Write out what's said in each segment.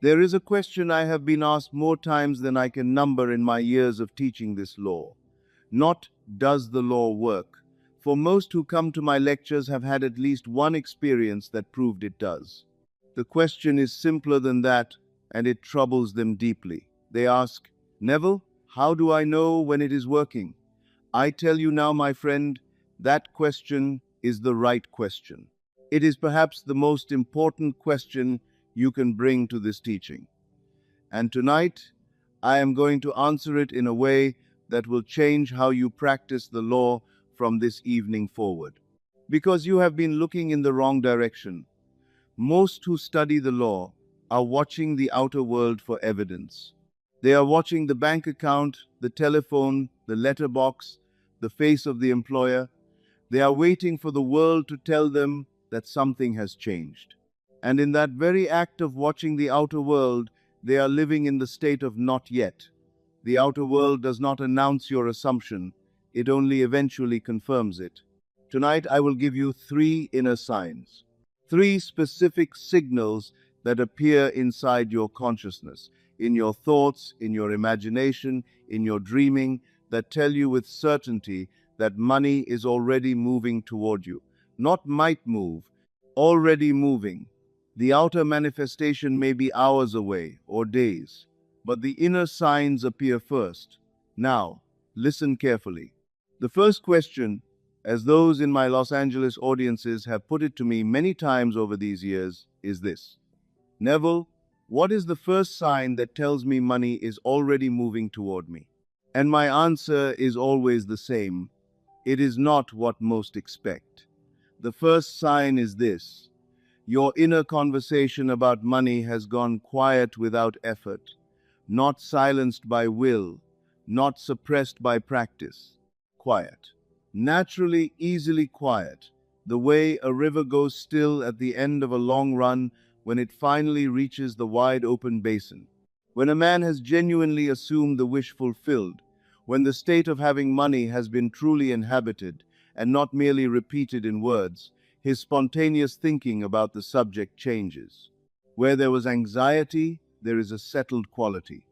There is a question I have been asked more times than I can number in my years of teaching this law. Not, does the law work? For most who come to my lectures have had at least one experience that proved it does. The question is simpler than that, and it troubles them deeply. They ask, Neville, how do I know when it is working? I tell you now, my friend, that question is the right question. It is perhaps the most important question you can bring to this teaching. And tonight, I am going to answer it in a way that will change how you practice the law from this evening forward. Because you have been looking in the wrong direction. Most who study the law are watching the outer world for evidence. They are watching the bank account, the telephone, the letterbox, the face of the employer. They are waiting for the world to tell them that something has changed. And in that very act of watching the outer world, they are living in the state of not yet. The outer world does not announce your assumption, it only eventually confirms it. Tonight I will give you 3 inner signs, 3 specific signals that appear inside your consciousness, in your thoughts, in your imagination, in your dreaming, that tell you with certainty that money is already moving toward you. Not might move, already moving. The outer manifestation may be hours away or days, but the inner signs appear first. Now, listen carefully. The first question, as those in my Los Angeles audiences have put it to me many times over these years, is this. Neville, what is the first sign that tells me money is already moving toward me? And my answer is always the same. It is not what most expect. The first sign is this. Your inner conversation about money has gone quiet without effort, not silenced by will, not suppressed by practice. Quiet. Naturally, easily quiet, the way a river goes still at the end of a long run when it finally reaches the wide open basin. When a man has genuinely assumed the wish fulfilled, when the state of having money has been truly inhabited and not merely repeated in words, his spontaneous thinking about the subject changes. Where there was anxiety, there is a settled quality.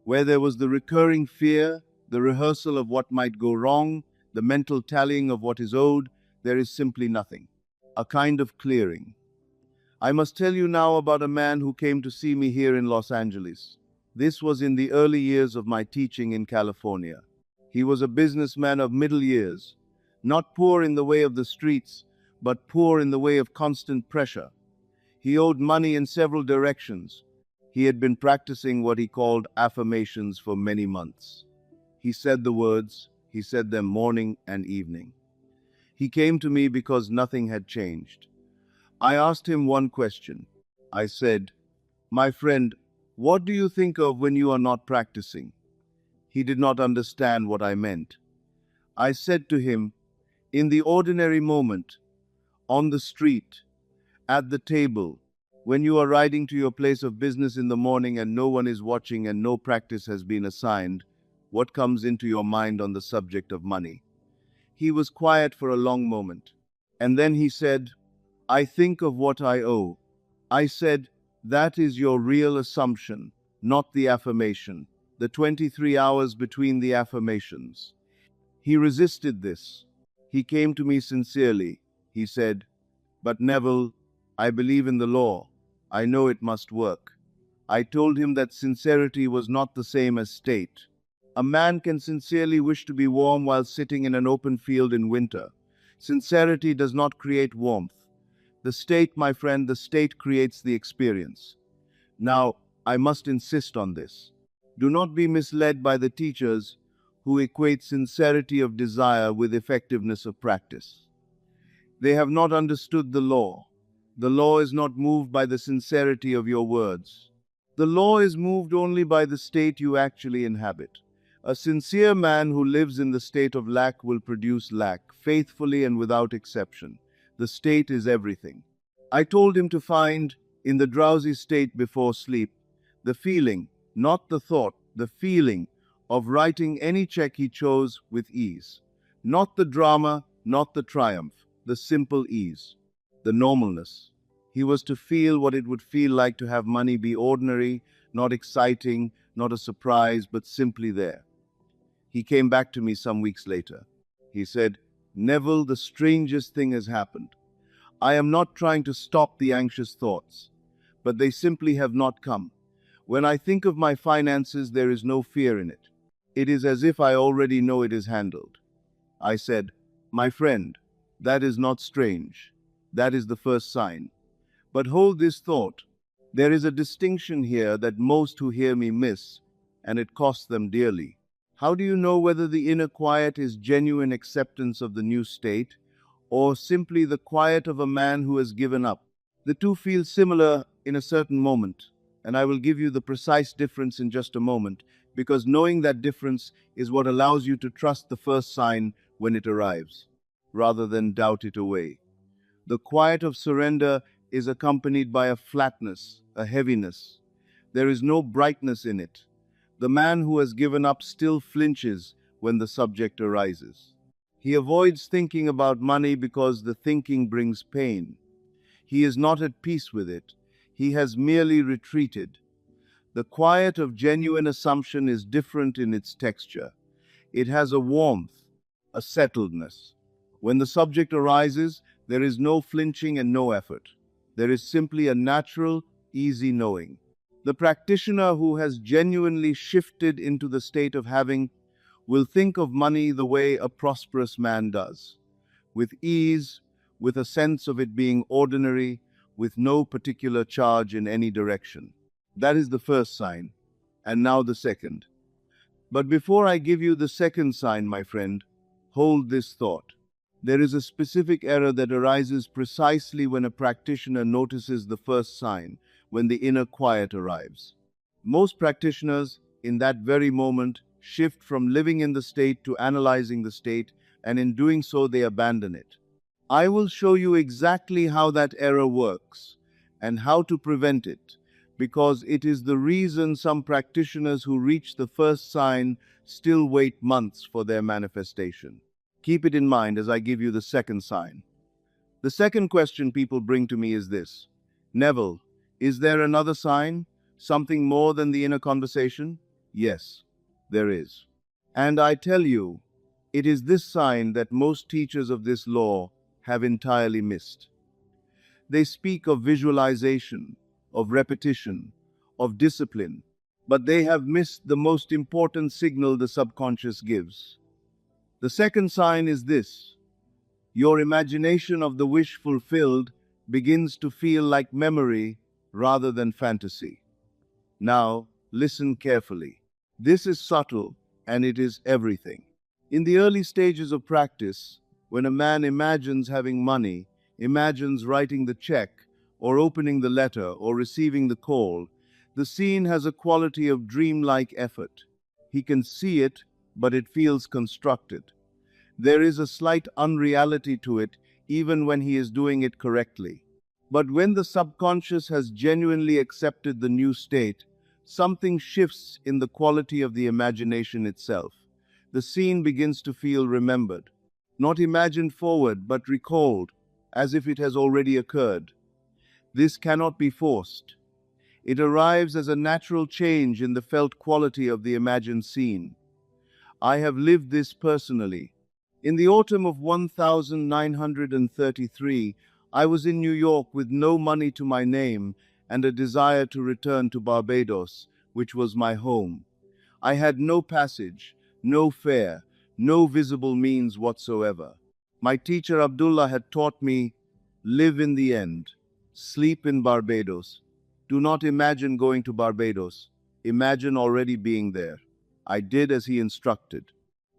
Where there was the recurring fear, the rehearsal of what might go wrong, the mental tallying of what is owed, there is simply nothing. A kind of clearing. I must tell you now about a man who came to see me here in Los Angeles. This was in the early years of my teaching in California. He was a businessman of middle years, not poor in the way of the streets, but poor in the way of constant pressure. He owed money in several directions. He had been practicing what he called affirmations for many months. He said the words, he said them morning and evening. He came to me because nothing had changed. I asked him one question. I said, "My friend, what do you think of when you are not practicing?" He did not understand what I meant. I said to him, "In the ordinary moment, on the street, at the table, when you are riding to your place of business in the morning and no one is watching and no practice has been assigned, what comes into your mind on the subject of money?" He was quiet for a long moment. And then he said, "I think of what I owe." I said, "That is your real assumption, not the affirmation, the 23 hours between the affirmations." He resisted this. He came to me sincerely. He said, "But Neville, I believe in the law. I know it must work." I told him that sincerity was not the same as state. A man can sincerely wish to be warm while sitting in an open field in winter. Sincerity does not create warmth. The state, my friend, the state creates the experience. Now, I must insist on this. Do not be misled by the teachers who equate sincerity of desire with effectiveness of practice. They have not understood the law. The law is not moved by the sincerity of your words. The law is moved only by the state you actually inhabit. A sincere man who lives in the state of lack will produce lack, faithfully and without exception. The state is everything. I told him to find, in the drowsy state before sleep, the feeling, not the thought, the feeling of writing any check he chose with ease. Not the drama, not the triumph, the simple ease, the normalness. He was to feel what it would feel like to have money be ordinary, not exciting, not a surprise, but simply there. He came back to me some weeks later. He said, "Neville, the strangest thing has happened. I am not trying to stop the anxious thoughts, but they simply have not come. When I think of my finances, there is no fear in it. It is as if I already know it is handled." I said, "My friend, that is not strange. That is the first sign. But hold this thought. There is a distinction here that most who hear me miss, and it costs them dearly. How do you know whether the inner quiet is genuine acceptance of the new state, or simply the quiet of a man who has given up? The two feel similar in a certain moment, and I will give you the precise difference in just a moment, because knowing that difference is what allows you to trust the first sign when it arrives, rather than doubt it away. The quiet of surrender is accompanied by a flatness, a heaviness. There is no brightness in it. The man who has given up still flinches when the subject arises. He avoids thinking about money because the thinking brings pain. He is not at peace with it. He has merely retreated. The quiet of genuine assumption is different in its texture. It has a warmth, a settledness. When the subject arises, there is no flinching and no effort. There is simply a natural, easy knowing. The practitioner who has genuinely shifted into the state of having will think of money the way a prosperous man does, with ease, with a sense of it being ordinary, with no particular charge in any direction. That is the first sign, and now the second. But before I give you the second sign, my friend, hold this thought. There is a specific error that arises precisely when a practitioner notices the first sign, when the inner quiet arrives. Most practitioners, in that very moment, shift from living in the state to analyzing the state, and in doing so they abandon it. I will show you exactly how that error works and how to prevent it, because it is the reason some practitioners who reach the first sign still wait months for their manifestation. Keep it in mind as I give you the second sign. The second question people bring to me is this: "Neville, is there another sign? Something more than the inner conversation?" Yes, there is. And I tell you, it is this sign that most teachers of this law have entirely missed. They speak of visualization, of repetition, of discipline, but they have missed the most important signal the subconscious gives. The second sign is this: your imagination of the wish fulfilled begins to feel like memory rather than fantasy. Now, listen carefully. This is subtle, and it is everything. In the early stages of practice, when a man imagines having money, imagines writing the check, or opening the letter, or receiving the call, the scene has a quality of dreamlike effort. He can see it, but it feels constructed. There is a slight unreality to it, even when he is doing it correctly. But when the subconscious has genuinely accepted the new state, something shifts in the quality of the imagination itself. The scene begins to feel remembered, not imagined forward, but recalled, as if it has already occurred. This cannot be forced. It arrives as a natural change in the felt quality of the imagined scene. I have lived this personally. In the autumn of 1933, I was in New York with no money to my name and a desire to return to Barbados, which was my home. I had no passage, no fare, no visible means whatsoever. My teacher Abdullah had taught me, live in the end, sleep in Barbados. Do not imagine going to Barbados. Imagine already being there. I did as he instructed.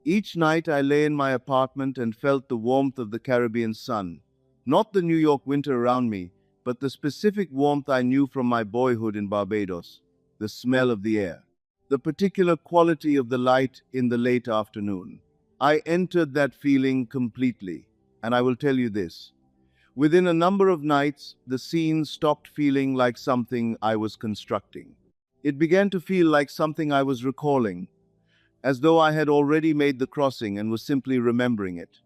Each night I lay in my apartment and felt the warmth of the Caribbean sun. Not the New York winter around me, but the specific warmth I knew from my boyhood in Barbados, the smell of the air, the particular quality of the light in the late afternoon. I entered that feeling completely, and I will tell you this. Within a number of nights, the scene stopped feeling like something I was constructing. It began to feel like something I was recalling, as though I had already made the crossing and was simply remembering it.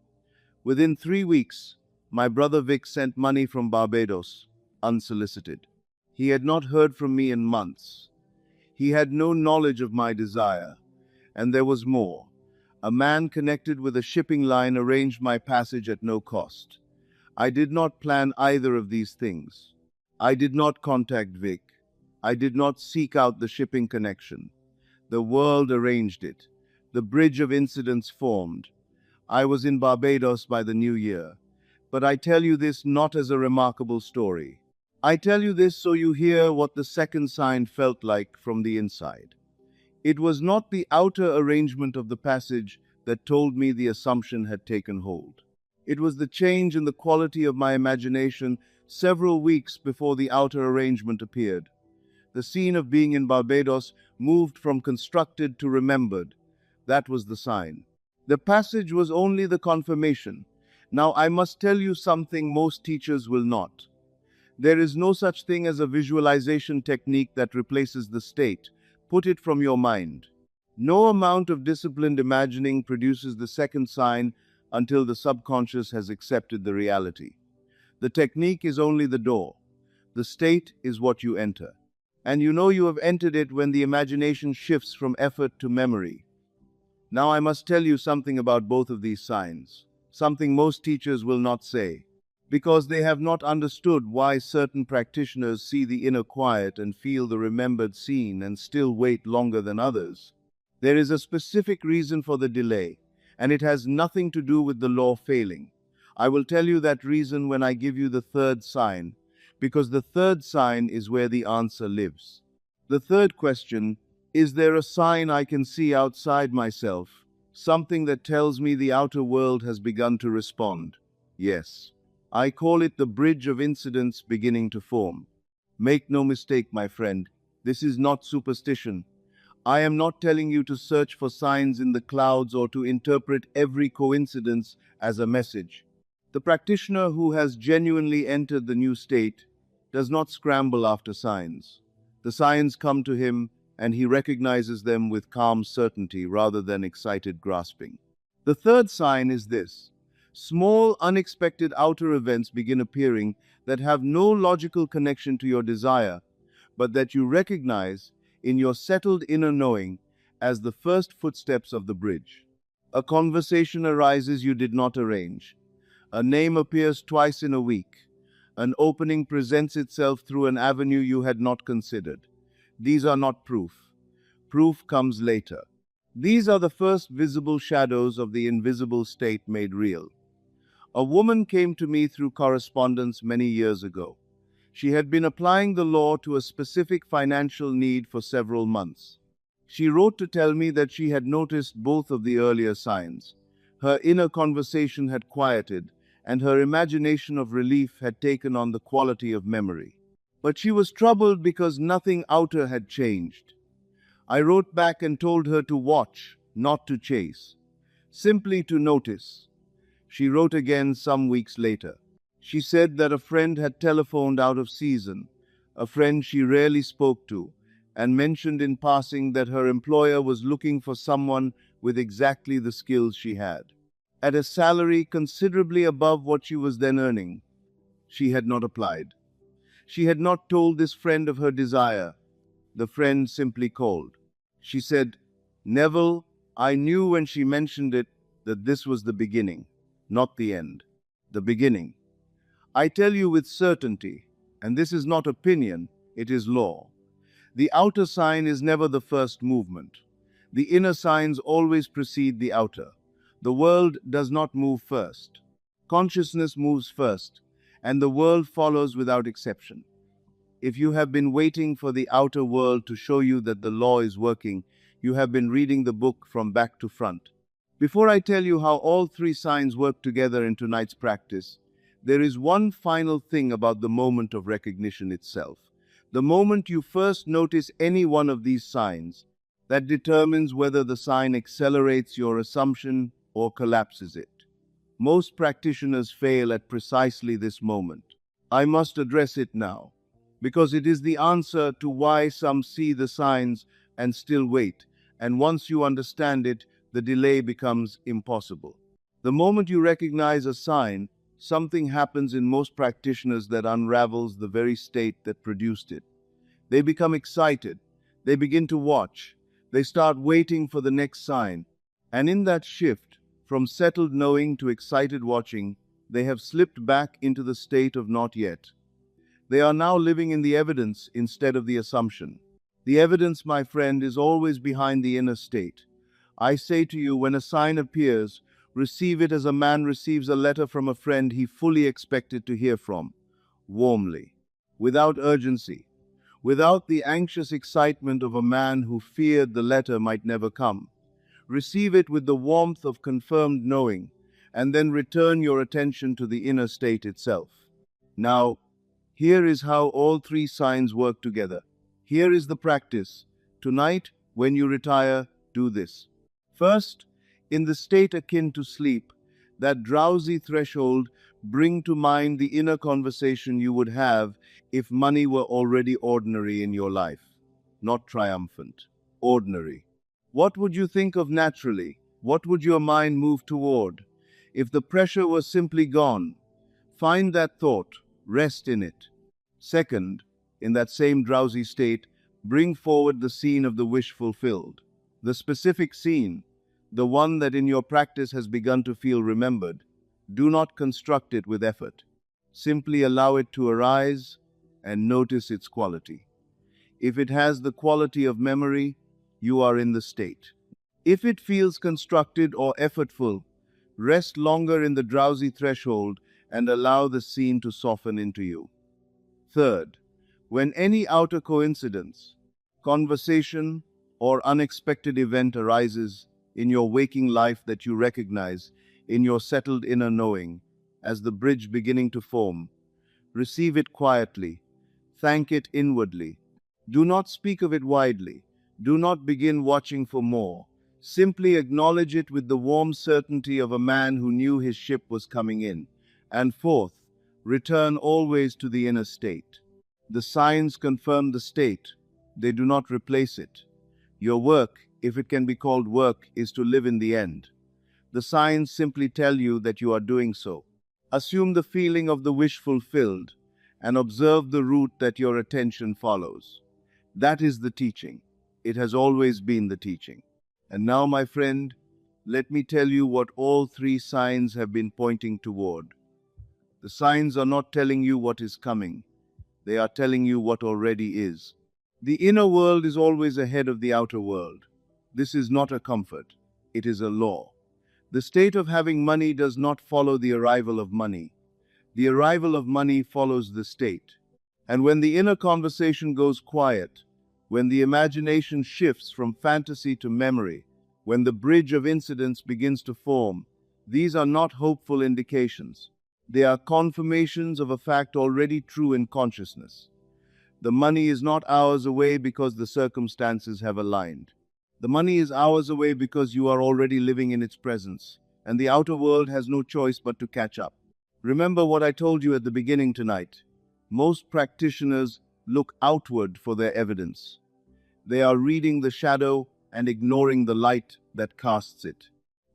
Within 3 weeks, my brother Vic sent money from Barbados. unsolicited. He had not heard from me in months. He had no knowledge of my desire. And there was more. A man connected with a shipping line arranged my passage at no cost. I did not plan either of these things. I did not contact Vic. I did not seek out the shipping connection. The world arranged it. The bridge of incidents formed. I was in Barbados by the new year. But I tell you this not as a remarkable story. I tell you this so you hear what the second sign felt like from the inside. It was not the outer arrangement of the passage that told me the assumption had taken hold. It was the change in the quality of my imagination several weeks before the outer arrangement appeared. The scene of being in Barbados moved from constructed to remembered. That was the sign. The passage was only the confirmation. Now I must tell you something most teachers will not. There is no such thing as a visualization technique that replaces the state. Put it from your mind. No amount of disciplined imagining produces the second sign until the subconscious has accepted the reality. The technique is only the door. The state is what you enter. And you know you have entered it when the imagination shifts from effort to memory. Now I must tell you something about both of these signs, something most teachers will not say, because they have not understood why certain practitioners see the inner quiet and feel the remembered scene and still wait longer than others. There is a specific reason for the delay, and it has nothing to do with the law failing. I will tell you that reason when I give you the third sign, because the third sign is where the answer lives. The third question: is there a sign I can see outside myself, something that tells me the outer world has begun to respond? Yes. I call it the bridge of incidents beginning to form. Make no mistake, my friend, this is not superstition. I am not telling you to search for signs in the clouds or to interpret every coincidence as a message. The practitioner who has genuinely entered the new state does not scramble after signs. The signs come to him, and he recognizes them with calm certainty rather than excited grasping. The third sign is this: small, unexpected outer events begin appearing that have no logical connection to your desire, but that you recognize in your settled inner knowing as the first footsteps of the bridge. A conversation arises you did not arrange. A name appears twice in a week. An opening presents itself through an avenue you had not considered. These are not proof. Proof comes later. These are the first visible shadows of the invisible state made real. A woman came to me through correspondence many years ago. She had been applying the law to a specific financial need for several months. She wrote to tell me that she had noticed both of the earlier signs. Her inner conversation had quieted, and her imagination of relief had taken on the quality of memory. But she was troubled because nothing outer had changed. I wrote back and told her to watch, not to chase, simply to notice. She wrote again some weeks later. She said that a friend had telephoned out of season, a friend she rarely spoke to, and mentioned in passing that her employer was looking for someone with exactly the skills she had, at a salary considerably above what she was then earning. She had not applied. She had not told this friend of her desire. The friend simply called. She said, "Neville, I knew when she mentioned it that this was the beginning, not the end. The beginning. I tell you with certainty, and this is not opinion, it is law. The outer sign is never the first movement. The inner signs always precede the outer. The world does not move first. Consciousness moves first, and the world follows without exception. If you have been waiting for the outer world to show you that the law is working, you have been reading the book from back to front. Before I tell you how all three signs work together in tonight's practice, there is one final thing about the moment of recognition itself. The moment you first notice any one of these signs, that determines whether the sign accelerates your assumption or collapses it. Most practitioners fail at precisely this moment. I must address it now, because it is the answer to why some see the signs and still wait, and once you understand it, the delay becomes impossible. The moment you recognize a sign, something happens in most practitioners that unravels the very state that produced it. They become excited. They begin to watch. They start waiting for the next sign. And in that shift, from settled knowing to excited watching, they have slipped back into the state of not yet. They are now living in the evidence instead of the assumption. The evidence, my friend, is always behind the inner state. I say to you, when a sign appears, receive it as a man receives a letter from a friend he fully expected to hear from, warmly, without urgency, without the anxious excitement of a man who feared the letter might never come. Receive it with the warmth of confirmed knowing, and then return your attention to the inner state itself. Now, here is how all three signs work together. Here is the practice. Tonight, when you retire, do this. First, in the state akin to sleep, that drowsy threshold, bring to mind the inner conversation you would have if money were already ordinary in your life. Not triumphant, ordinary. What would you think of naturally? What would your mind move toward? If the pressure was simply gone, find that thought, rest in it. Second, in that same drowsy state, bring forward the scene of the wish fulfilled. The specific scene, the one that in your practice has begun to feel remembered. Do not construct it with effort. Simply allow it to arise and notice its quality. If it has the quality of memory, you are in the state. If it feels constructed or effortful, rest longer in the drowsy threshold and allow the scene to soften into you. Third, when any outer coincidence, conversation, or unexpected event arises in your waking life that you recognize in your settled inner knowing as the bridge beginning to form, receive it quietly, thank it inwardly. Do not speak of it widely. Do not begin watching for more. Simply acknowledge it with the warm certainty of a man who knew his ship was coming in. And fourth, return always to the inner state. The signs confirm the state. They do not replace it. Your work, if it can be called work, is to live in the end. The signs simply tell you that you are doing so. Assume the feeling of the wish fulfilled and observe the route that your attention follows. That is the teaching. It has always been the teaching. And now, my friend, let me tell you what all three signs have been pointing toward. The signs are not telling you what is coming. They are telling you what already is. The inner world is always ahead of the outer world. This is not a comfort. It is a law. The state of having money does not follow the arrival of money. The arrival of money follows the state. And when the inner conversation goes quiet, when the imagination shifts from fantasy to memory, when the bridge of incidents begins to form, these are not hopeful indications. They are confirmations of a fact already true in consciousness. The money is not hours away because the circumstances have aligned. The money is hours away because you are already living in its presence, and the outer world has no choice but to catch up. Remember what I told you at the beginning tonight. Most practitioners look outward for their evidence. They are reading the shadow and ignoring the light that casts it.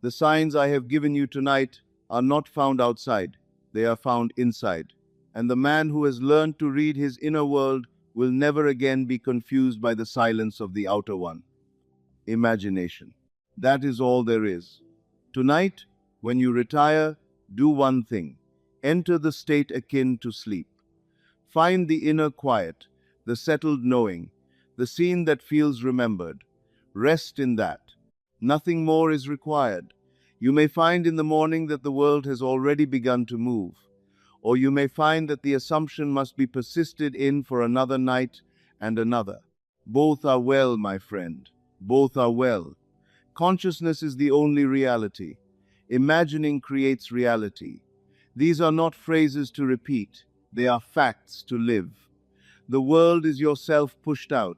The signs I have given you tonight are not found outside. They are found inside. And the man who has learned to read his inner world will never again be confused by the silence of the outer one. Imagination. That is all there is. Tonight, when you retire, do one thing. Enter the state akin to sleep. Find the inner quiet, the settled knowing, the scene that feels remembered. Rest in that. Nothing more is required. You may find in the morning that the world has already begun to move, or you may find that the assumption must be persisted in for another night and another. Both are well, my friend. Both are well. Consciousness is the only reality. Imagining creates reality. These are not phrases to repeat. They are facts to live. The world is yourself pushed out.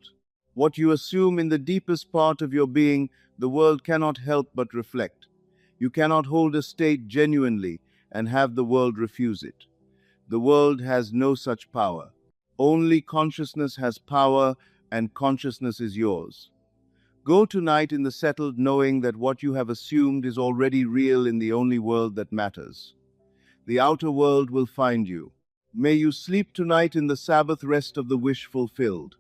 What you assume in the deepest part of your being, the world cannot help but reflect. You cannot hold a state genuinely and have the world refuse it. The world has no such power. Only consciousness has power, and consciousness is yours. Go tonight in the settled knowing that what you have assumed is already real in the only world that matters. the outer world will find you. May you sleep tonight in the Sabbath rest of the wish fulfilled.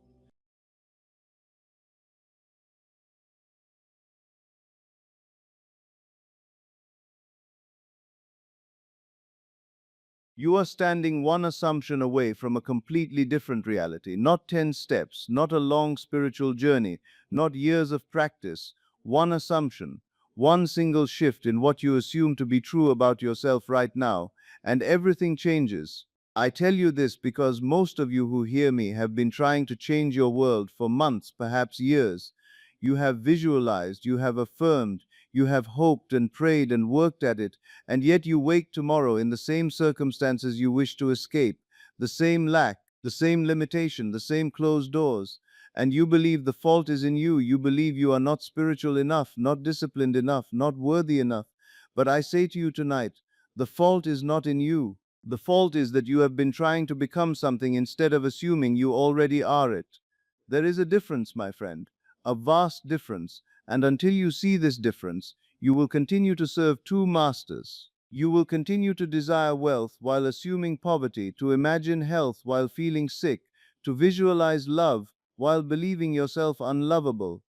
You are standing one assumption away from a completely different reality. Not 10 steps, not a long spiritual journey, not years of practice. One assumption, one single shift in what you assume to be true about yourself right now, and everything changes. I tell you this because most of you who hear me have been trying to change your world for months, perhaps years. You have visualized, you have affirmed, you have hoped and prayed and worked at it, and yet you wake tomorrow in the same circumstances you wish to escape, the same lack, the same limitation, the same closed doors. And you believe the fault is in you. You believe you are not spiritual enough, not disciplined enough, not worthy enough. But I say to you tonight, the fault is not in you. The fault is that you have been trying to become something instead of assuming you already are it. There is a difference, my friend, a vast difference, and until you see this difference, you will continue to serve two masters. You will continue to desire wealth while assuming poverty, to imagine health while feeling sick, to visualize love while believing yourself unlovable.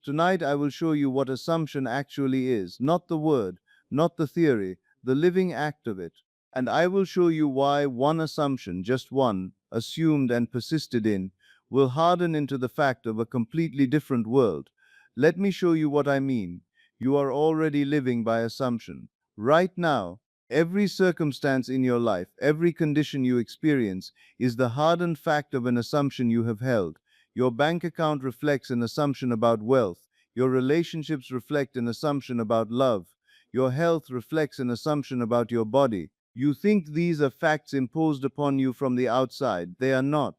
Tonight I will show you what assumption actually is, not the word, not the theory, the living act of it. And I will show you why one assumption, just one, assumed and persisted in, will harden into the fact of a completely different world. Let me show you what I mean. You are already living by assumption. Right now, every circumstance in your life, every condition you experience, is the hardened fact of an assumption you have held. Your bank account reflects an assumption about wealth. Your relationships reflect an assumption about love. Your health reflects an assumption about your body. You think these are facts imposed upon you from the outside. They are not.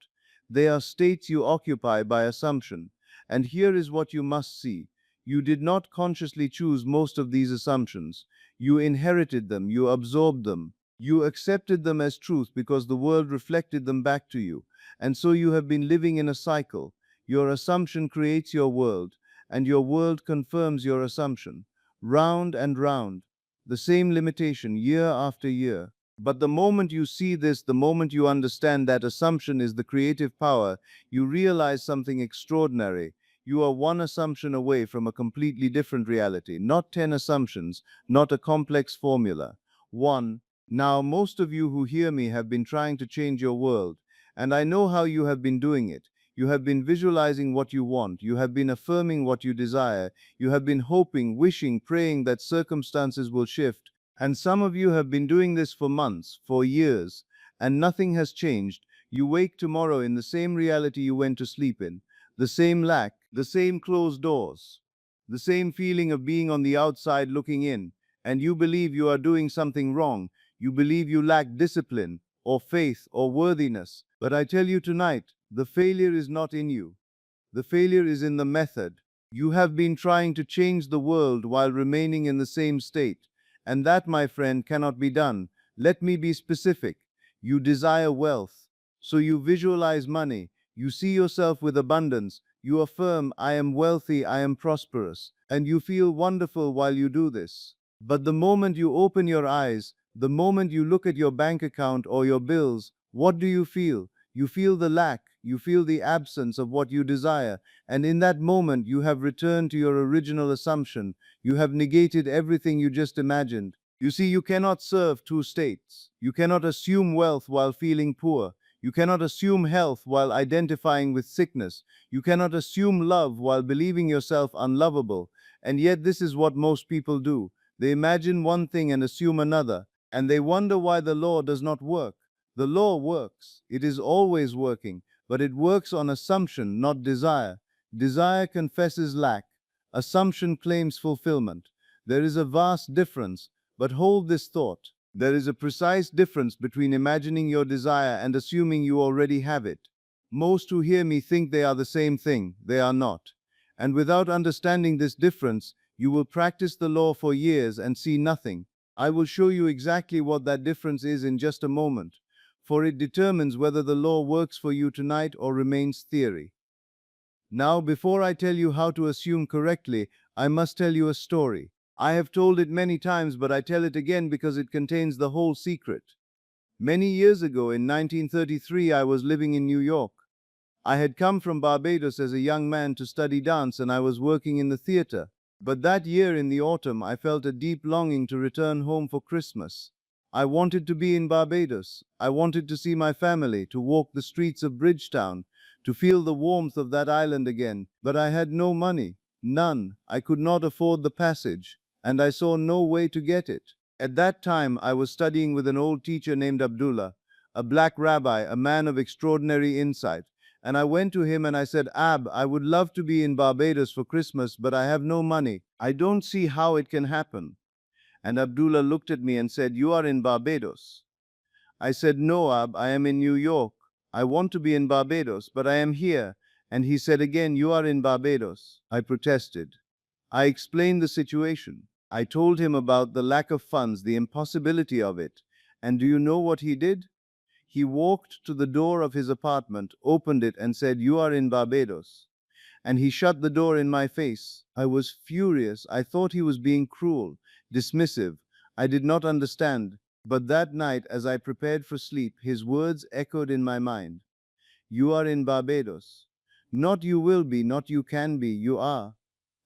They are states you occupy by assumption. And here is what you must see. You did not consciously choose most of these assumptions. You inherited them, you absorbed them. You accepted them as truth because the world reflected them back to you. And so you have been living in a cycle. Your assumption creates your world, and your world confirms your assumption. Round and round. The same limitation year after year. But the moment you see this, the moment you understand that assumption is the creative power, you realize something extraordinary. You are one assumption away from a completely different reality. Not 10 assumptions, not a complex formula. One. Now, most of you who hear me have been trying to change your world. And I know how you have been doing it. You have been visualizing what you want. You have been affirming what you desire. You have been hoping, wishing, praying that circumstances will shift. And some of you have been doing this for months, for years, and nothing has changed. You wake tomorrow in the same reality you went to sleep in. The same lack, the same closed doors, the same feeling of being on the outside looking in. And you believe you are doing something wrong. You believe you lack discipline, or faith, or worthiness. But I tell you tonight, the failure is not in you. The failure is in the method. You have been trying to change the world while remaining in the same state. And that, my friend, cannot be done. Let me be specific. You desire wealth. So you visualize money. You see yourself with abundance. You affirm, I am wealthy, I am prosperous. And you feel wonderful while you do this. But the moment you open your eyes, the moment you look at your bank account or your bills, what do you feel? You feel the lack, you feel the absence of what you desire, and in that moment you have returned to your original assumption. You have negated everything you just imagined. You see, you cannot serve two states. You cannot assume wealth while feeling poor. You cannot assume health while identifying with sickness. You cannot assume love while believing yourself unlovable. And yet, this is what most people do. They imagine one thing and assume another, and they wonder why the law does not work. The law works. It is always working, but it works on assumption, not desire. Desire confesses lack. Assumption claims fulfillment. There is a vast difference, but hold this thought. There is a precise difference between imagining your desire and assuming you already have it. Most who hear me think they are the same thing. They are not. And without understanding this difference, you will practice the law for years and see nothing. I will show you exactly what that difference is in just a moment, for it determines whether the law works for you tonight or remains theory. Now, before I tell you how to assume correctly, I must tell you a story. I have told it many times, but I tell it again because it contains the whole secret. Many years ago, in 1933, I was living in New York. I had come from Barbados as a young man to study dance, and I was working in the theater. But that year in the autumn, I felt a deep longing to return home for Christmas. I wanted to be in Barbados. I wanted to see my family, to walk the streets of Bridgetown, to feel the warmth of that island again. But I had no money. None. I could not afford the passage, and I saw no way to get it. At that time, I was studying with an old teacher named Abdullah, a black rabbi, a man of extraordinary insight. And I went to him and I said, Ab, I would love to be in Barbados for Christmas, but I have no money. I don't see how it can happen. And Abdullah looked at me and said, You are in Barbados. I said, No, Ab, I am in New York. I want to be in Barbados, but I am here. And he said again, You are in Barbados. I protested. I explained the situation. I told him about the lack of funds, the impossibility of it. And do you know what he did? He walked to the door of his apartment, opened it, and said, You are in Barbados. And he shut the door in my face. I was furious. I thought he was being cruel, dismissive. I did not understand. But that night, as I prepared for sleep, his words echoed in my mind. You are in Barbados. Not you will be, not you can be, you are.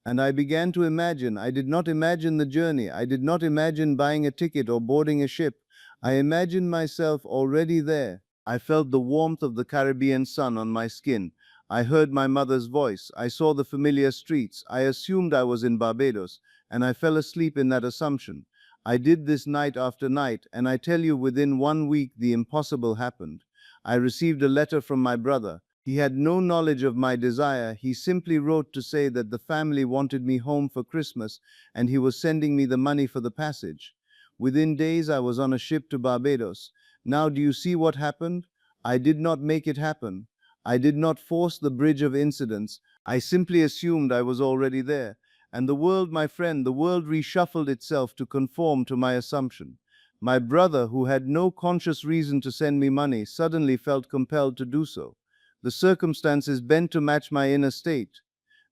And I began to imagine. I did not imagine the journey. I did not imagine buying a ticket or boarding a ship. I imagined myself already there. I felt the warmth of the Caribbean sun on my skin. I heard my mother's voice. I saw the familiar streets. I assumed I was in Barbados, and I fell asleep in that assumption. I did this night after night, and I tell you, within 1 week, the impossible happened. I received a letter from my brother. He had no knowledge of my desire. He simply wrote to say that the family wanted me home for Christmas, and he was sending me the money for the passage. Within days, I was on a ship to Barbados. Now, do you see what happened? I did not make it happen. I did not force the bridge of incidents. I simply assumed I was already there. And the world, my friend, the world reshuffled itself to conform to my assumption. My brother, who had no conscious reason to send me money, suddenly felt compelled to do so. The circumstances bent to match my inner state.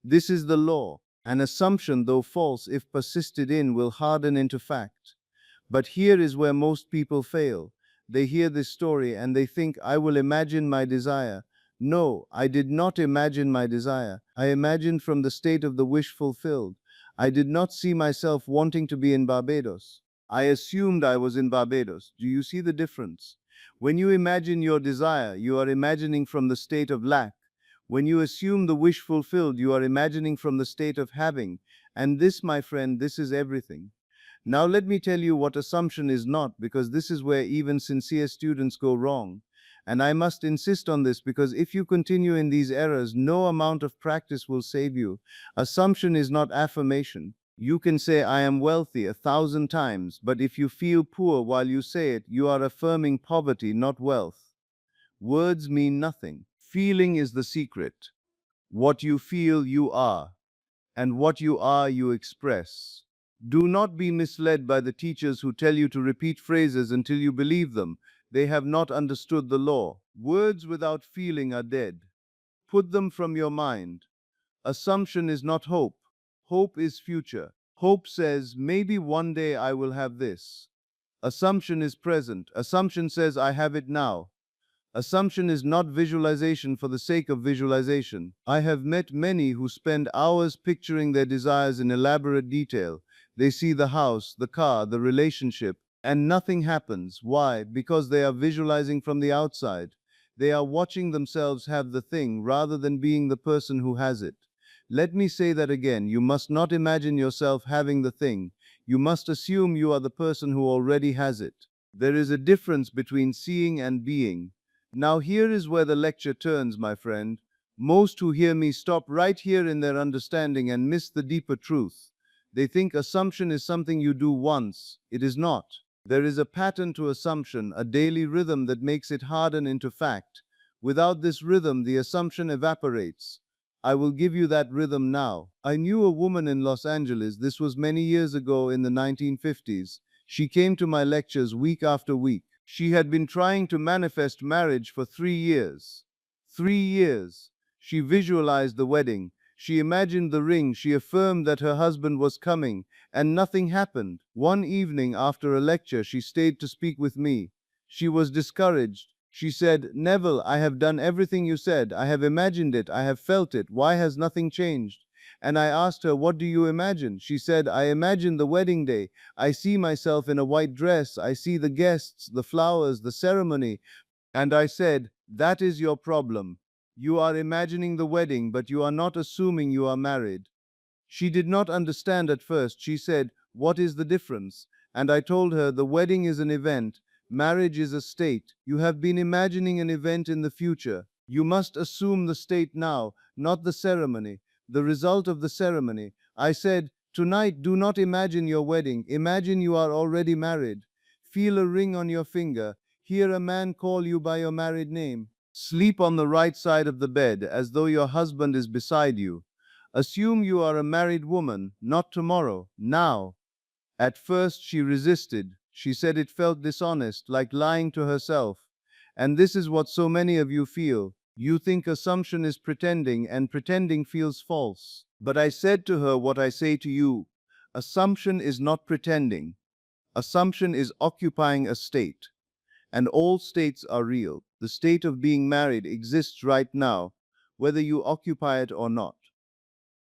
This is the law. An assumption, though false, if persisted in, will harden into fact. But here is where most people fail. They hear this story and they think, I will imagine my desire. No, I did not imagine my desire. I imagined from the state of the wish fulfilled. I did not see myself wanting to be in Barbados. I assumed I was in Barbados. Do you see the difference? When you imagine your desire, you are imagining from the state of lack. When you assume the wish fulfilled, you are imagining from the state of having. And this, my friend, this is everything. Now let me tell you what assumption is not, because this is where even sincere students go wrong. And I must insist on this because if you continue in these errors, no amount of practice will save you. Assumption is not affirmation. You can say, I am wealthy 1,000 times, but if you feel poor while you say it, you are affirming poverty, not wealth. Words mean nothing. Feeling is the secret. What you feel, you are. And what you are, you express. Do not be misled by the teachers who tell you to repeat phrases until you believe them. They have not understood the law. Words without feeling are dead. Put them from your mind. Assumption is not hope. Hope is future. Hope says, maybe one day I will have this. Assumption is present. Assumption says, I have it now. Assumption is not visualization for the sake of visualization. I have met many who spend hours picturing their desires in elaborate detail. They see the house, the car, the relationship, and nothing happens. Why? Because they are visualizing from the outside. They are watching themselves have the thing rather than being the person who has it. Let me say that again. You must not imagine yourself having the thing. You must assume you are the person who already has it. There is a difference between seeing and being. Now here is where the lecture turns, my friend. Most who hear me stop right here in their understanding and miss the deeper truth. They think assumption is something you do once. It is not. There is a pattern to assumption, a daily rhythm that makes it harden into fact. Without this rhythm, the assumption evaporates. I will give you that rhythm now. I knew a woman in Los Angeles. This was many years ago in the 1950s. She came to my lectures week after week. She had been trying to manifest marriage for 3 years. 3 years. She visualized the wedding. She imagined the ring, she affirmed that her husband was coming, and nothing happened. One evening after a lecture, she stayed to speak with me. She was discouraged. She said, "Neville, I have done everything you said. I have imagined it. I have felt it. Why has nothing changed?" And I asked her, "What do you imagine?" She said, "I imagine the wedding day. I see myself in a white dress. I see the guests, the flowers, the ceremony." And I said, "That is your problem. You are imagining the wedding, but you are not assuming you are married." She did not understand at first. She said, "What is the difference?" And I told her, "The wedding is an event. Marriage is a state. You have been imagining an event in the future. You must assume the state now, not the ceremony, the result of the ceremony." I said, "Tonight, do not imagine your wedding. Imagine you are already married. Feel a ring on your finger. Hear a man call you by your married name. Sleep on the right side of the bed as though your husband is beside you. Assume you are a married woman, not tomorrow, now." At first she resisted. She said it felt dishonest, like lying to herself. And this is what so many of you feel. You think assumption is pretending, and pretending feels false. But I said to her what I say to you. Assumption is not pretending. Assumption is occupying a state. And all states are real. The state of being married exists right now, whether you occupy it or not.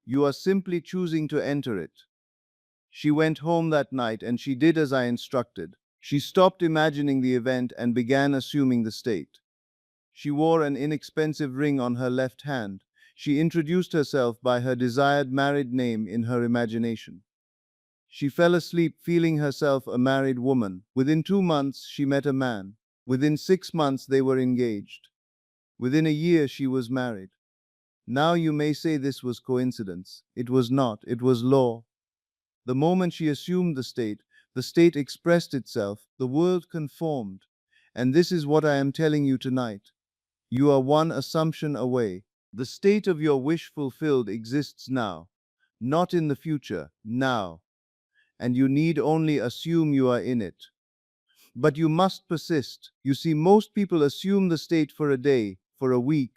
You are simply choosing to enter it. She went home that night and she did as I instructed. She stopped imagining the event and began assuming the state. She wore an inexpensive ring on her left hand. She introduced herself by her desired married name in her imagination. She fell asleep feeling herself a married woman. Within 2 months, she met a man. Within 6 months, they were engaged. Within a year, she was married. Now you may say this was coincidence. It was not. It was law. The moment she assumed the state expressed itself, the world conformed. And this is what I am telling you tonight. You are one assumption away. The state of your wish fulfilled exists now, not in the future, now. And you need only assume you are in it. But you must persist. You see, most people assume the state for a day, for a week,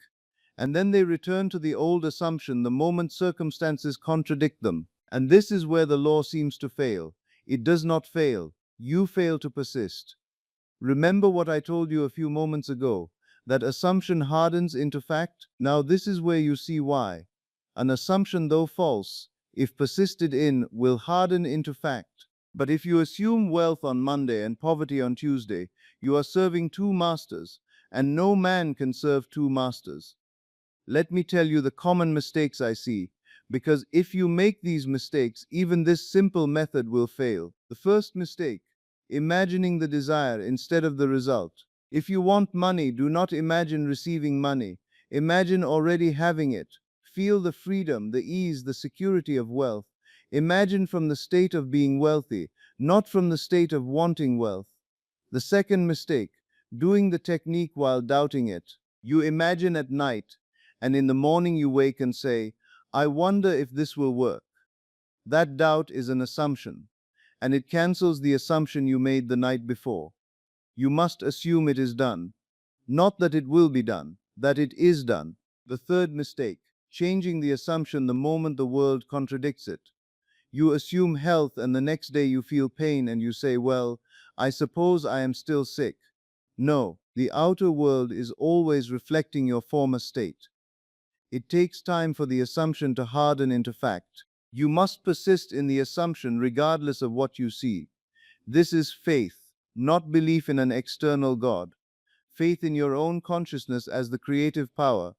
and then they return to the old assumption the moment circumstances contradict them. And this is where the law seems to fail. It does not fail. You fail to persist. Remember what I told you a few moments ago, that assumption hardens into fact? Now this is where you see why. An assumption, though false, if persisted in, will harden into fact. But if you assume wealth on Monday and poverty on Tuesday, you are serving two masters, and no man can serve two masters. Let me tell you the common mistakes I see, because if you make these mistakes, even this simple method will fail. The first mistake, imagining the desire instead of the result. If you want money, do not imagine receiving money. Imagine already having it. Feel the freedom, the ease, the security of wealth. Imagine from the state of being wealthy, not from the state of wanting wealth. The second mistake, doing the technique while doubting it. You imagine at night, and in the morning you wake and say, "I wonder if this will work." That doubt is an assumption, and it cancels the assumption you made the night before. You must assume it is done. Not that it will be done, that it is done. The third mistake, changing the assumption the moment the world contradicts it. You assume health and the next day you feel pain and you say, "Well, I suppose I am still sick." No, the outer world is always reflecting your former state. It takes time for the assumption to harden into fact. You must persist in the assumption regardless of what you see. This is faith, not belief in an external God. Faith in your own consciousness as the creative power.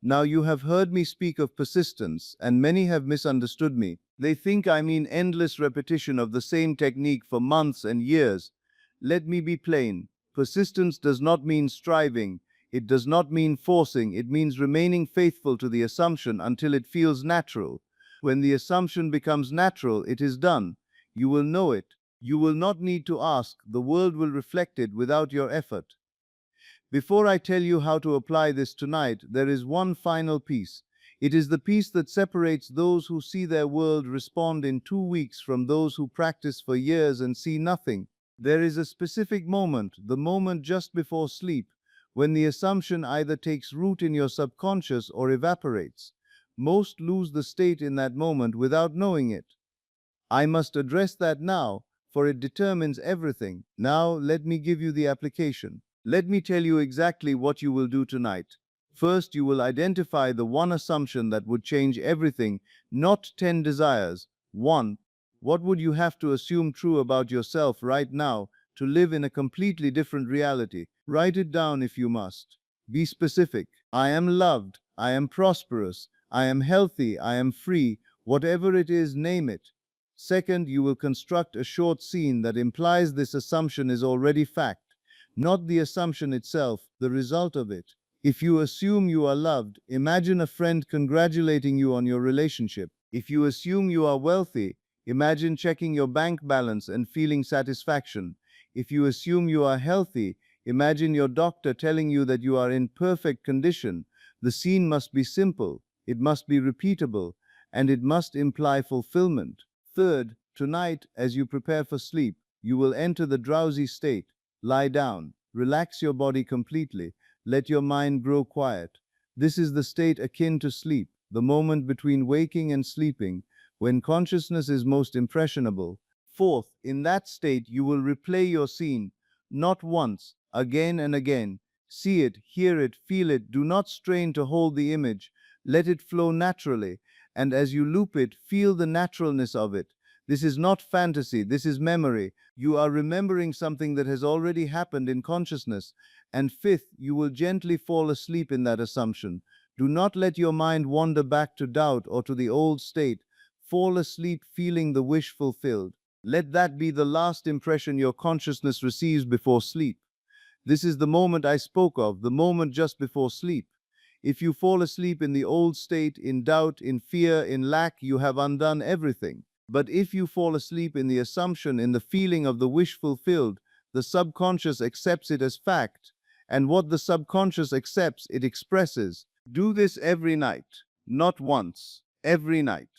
Now you have heard me speak of persistence, and many have misunderstood me. They think I mean endless repetition of the same technique for months and years. Let me be plain. Persistence does not mean striving. It does not mean forcing. It means remaining faithful to the assumption until it feels natural. When the assumption becomes natural, it is done. You will know it. You will not need to ask. The world will reflect it without your effort. Before I tell you how to apply this tonight, there is one final piece. It is the piece that separates those who see their world respond in 2 weeks from those who practice for years and see nothing. There is a specific moment, the moment just before sleep, when the assumption either takes root in your subconscious or evaporates. Most lose the state in that moment without knowing it. I must address that now, for it determines everything. Now, let me give you the application. Let me tell you exactly what you will do tonight. First, you will identify the one assumption that would change everything, not 10 desires. 1. What would you have to assume true about yourself right now to live in a completely different reality? Write it down if you must. Be specific. I am loved. I am prosperous. I am healthy. I am free. Whatever it is, name it. Second, you will construct a short scene that implies this assumption is already fact, not the assumption itself, the result of it. If you assume you are loved, imagine a friend congratulating you on your relationship. If you assume you are wealthy, imagine checking your bank balance and feeling satisfaction. If you assume you are healthy, imagine your doctor telling you that you are in perfect condition. The scene must be simple, it must be repeatable, and it must imply fulfillment. Third, tonight, as you prepare for sleep, you will enter the drowsy state. Lie down, relax your body completely, let your mind grow quiet. This is the state akin to sleep, the moment between waking and sleeping, when consciousness is most impressionable. Fourth, in that state you will replay your scene, not once, again and again. See it, hear it, feel it, do not strain to hold the image, let it flow naturally, and as you loop it, feel the naturalness of it. This is not fantasy, this is memory. You are remembering something that has already happened in consciousness. And fifth, you will gently fall asleep in that assumption. Do not let your mind wander back to doubt or to the old state. Fall asleep feeling the wish fulfilled. Let that be the last impression your consciousness receives before sleep. This is the moment I spoke of, the moment just before sleep. If you fall asleep in the old state, in doubt, in fear, in lack, you have undone everything. But if you fall asleep in the assumption, in the feeling of the wish fulfilled, the subconscious accepts it as fact, and what the subconscious accepts, it expresses. Do this every night, not once, every night,